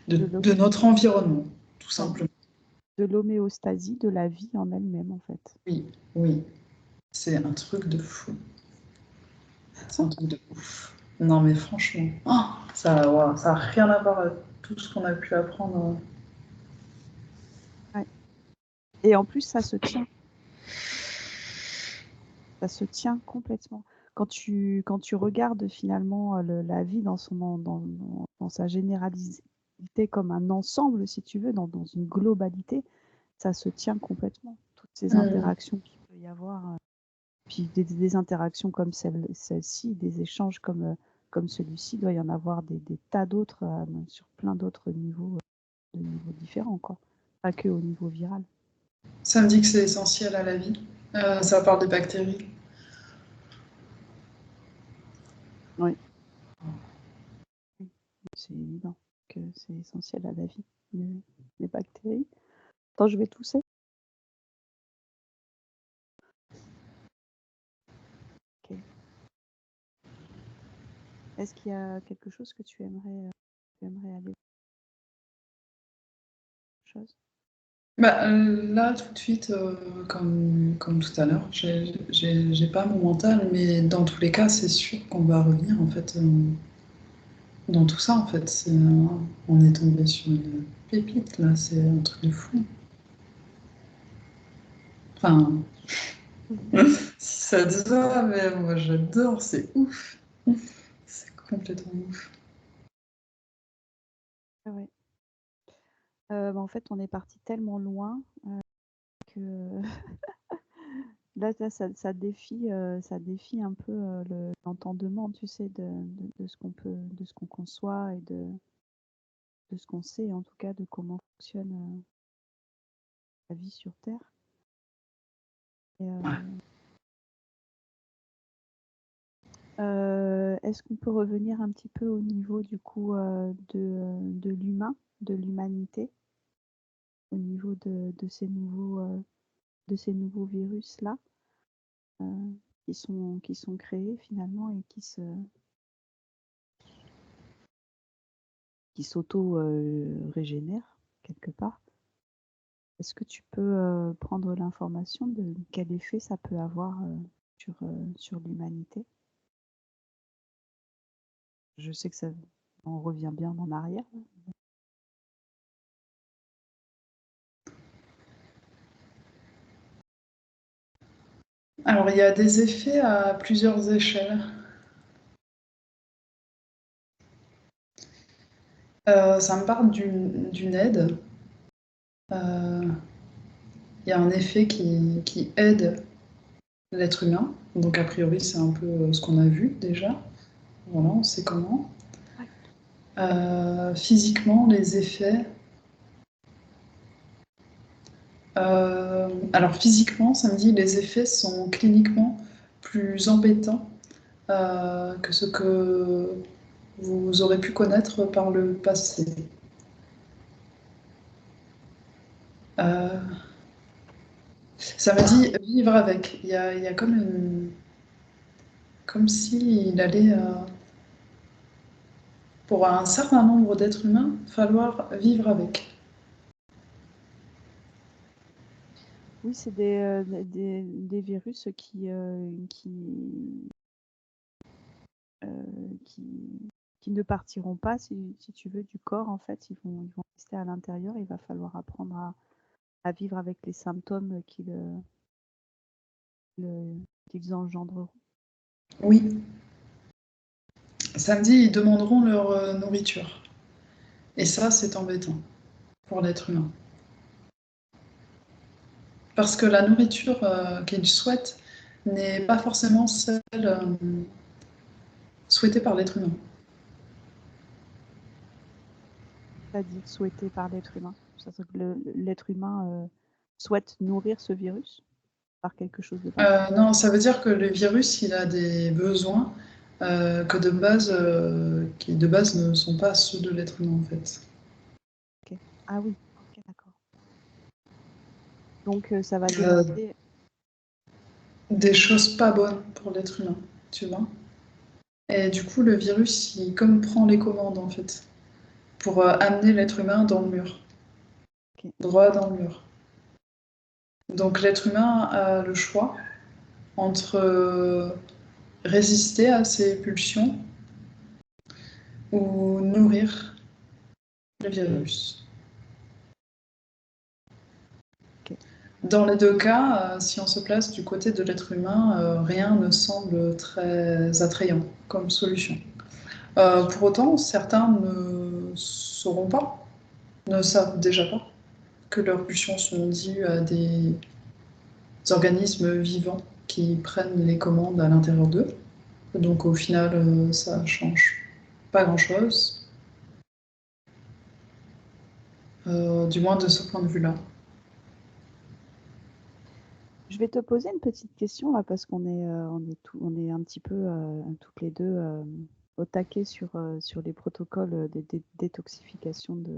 de notre environnement, tout ouais, simplement. de l'homéostasie de la vie en elle-même, en fait. Oui, oui, c'est un truc de fou. C'est un truc de ouf. Non, mais franchement, oh, ça a rien à voir avec tout ce qu'on a pu apprendre. Ouais, et en plus ça se tient. Ça se tient complètement. Quand tu regardes finalement, la vie dans sa généralité comme un ensemble, si tu veux, dans une globalité, ça se tient complètement. Toutes ces Mm. interactions qu'il peut y avoir, puis des interactions comme celle-ci, des échanges comme celui-ci, il doit y en avoir des tas d'autres, sur plein d'autres niveaux, de niveaux différents, quoi. Pas que au niveau viral. Ça me dit que c'est essentiel à la vie. Ça parle des bactéries. Oui, oui, c'est évident que c'est essentiel à la vie, les les bactéries. Attends, je vais tousser. OK. Est-ce qu'il y a quelque chose que tu aimerais aller chose? Bah, là, tout de suite, comme tout à l'heure, j'ai pas mon mental, mais dans tous les cas, c'est sûr qu'on va revenir en fait dans tout ça en fait. On est tombé sur une pépite là, c'est un truc de fou. Enfin, Mmh. si ça te va, mais moi j'adore, c'est ouf. C'est complètement ouf. Ah ouais. Bah, en fait, on est parti tellement loin, que là, ça défie un peu, l'entendement, tu sais, de ce qu'on conçoit et de ce qu'on sait, en tout cas, de comment fonctionne, la vie sur terre. Et est-ce qu'on peut revenir un petit peu au niveau, du coup, de l'humain, de l'humanité, au niveau de ces nouveaux virus-là, qui sont créés finalement et qui s'auto-régénèrent quelque part. Est-ce que tu peux prendre l'information de quel effet ça peut avoir sur l'humanité? Je sais que ça, on revient bien en arrière. Alors il y a des effets à plusieurs échelles. Ça me parle d'une aide. Euh, Il y a un effet qui aide l'être humain. Donc a priori, c'est un peu ce qu'on a vu déjà. Voilà, on sait comment. Ouais. Physiquement, les effets. Alors physiquement, ça me dit les effets sont cliniquement plus embêtants que ce que vous aurez pu connaître par le passé. Euh, Ça me dit vivre avec. Il y a comme s'il allait, pour un certain nombre d'êtres humains, falloir vivre avec. Oui, c'est des virus qui ne partiront pas, si tu veux, du corps. En fait, ils vont rester à l'intérieur. Il va falloir apprendre à vivre avec les symptômes qu'ils engendreront. Oui, samedi, ils demanderont leur nourriture. Et ça, c'est embêtant pour l'être humain. Parce que la nourriture qu'il souhaite n'est pas forcément celle souhaitée par l'être humain. C'est-à-dire souhaité par l'être humain. C'est-à-dire que l'être humain souhaite nourrir ce virus par quelque chose de particulier. Non, ça veut dire que le virus, il a des besoins qui de base ne sont pas ceux de l'être humain en fait. Ok. Ah oui, ok, d'accord. Donc ça va Euh, demander. des choses pas bonnes pour l'être humain, tu vois. Et du coup, le virus, il comme prend les commandes en fait, pour amener l'être humain dans le mur, Ok. droit dans le mur. Donc l'être humain a le choix entre résister à ses pulsions ou nourrir le virus. Ok. Dans les deux cas, si on se place du côté de l'être humain, rien ne semble très attrayant comme solution. Pour autant, certains ne sauront pas, ne savent déjà pas que leurs pulsions sont dues à des organismes vivants qui prennent les commandes à l'intérieur d'eux. Donc au final, ça change pas grand-chose, du moins de ce point de vue-là. Je vais te poser une petite question là parce on est un petit peu toutes les deux au taquet sur les protocoles de détoxification de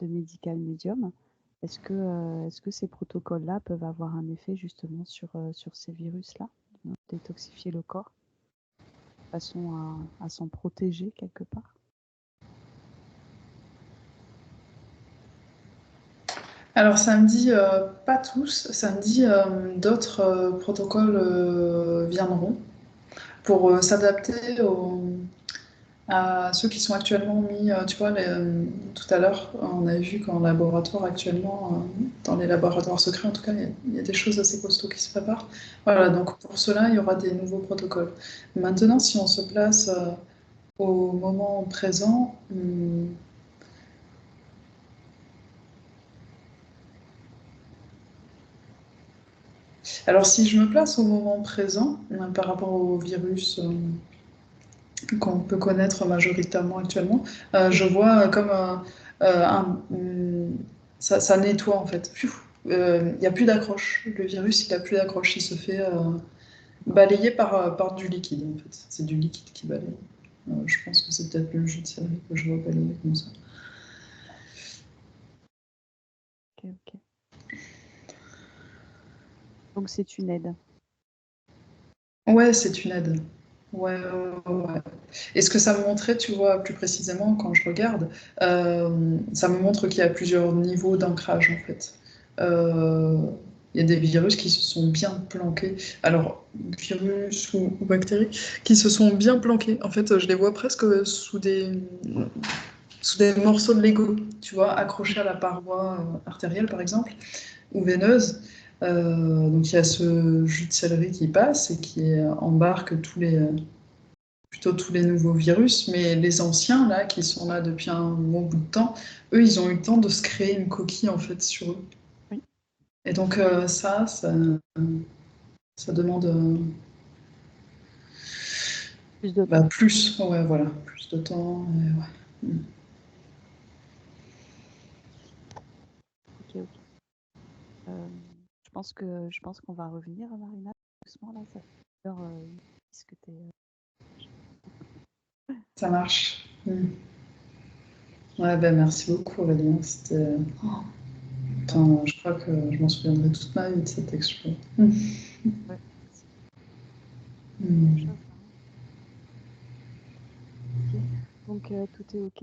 Medical Medium. Est-ce que ces protocoles-là peuvent avoir un effet justement sur ces virus-là, de détoxifier le corps, de façon à s'en protéger quelque part? Alors ça me dit pas tous, ça me dit d'autres protocoles viendront pour s'adapter à ceux qui sont actuellement mis, tu vois, tout à l'heure, on a vu qu'en laboratoire actuellement, dans les laboratoires secrets en tout cas, il y a des choses assez costauds qui se préparent. Voilà, donc pour cela, il y aura des nouveaux protocoles. Maintenant, si on se place au moment présent, alors si je me place au moment présent, par rapport au virus qu'on peut connaître majoritairement actuellement, je vois comme ça nettoie en fait. Il n'y a plus d'accroche. Le virus, il n'a plus d'accroche. Il se fait balayer par du liquide en fait. C'est du liquide qui balaye. Je pense que c'est peut-être le jus de céleri que je vois balayer comme ça. Ok, ok. Donc c'est une aide. Ouais, c'est une aide. Ouais, ouais, ouais. Et ce que ça me montrait, tu vois, plus précisément, quand je regarde, ça me montre qu'il y a plusieurs niveaux d'ancrage, en fait. Euh, Il y a des virus qui se sont bien planqués. Alors, virus ou bactéries, qui se sont bien planqués. En fait, je les vois presque sous des morceaux de Lego, tu vois, accrochés à la paroi artérielle, par exemple, ou veineuse. Donc il y a ce jus de céleri qui passe et qui embarque plutôt tous les nouveaux virus, mais les anciens, là, qui sont là depuis un bon bout de temps, eux, ils ont eu le temps de se créer une coquille, en fait, sur eux. Oui. Et donc ça demande Plus de temps. plus, ouais, voilà, plus de temps. Ouais. Mm. Ok, ok. Je pense qu'on va revenir, Marina, doucement là. Ça fait peur puisque t'es. Ça marche. Mm. Ouais, ben merci beaucoup, Aurélien. C'était... Enfin, je crois que je m'en souviendrai toute ma vie de cet exploit. Mm. Ouais, c'est la même Mm. chose, hein. Ok. Donc tout est ok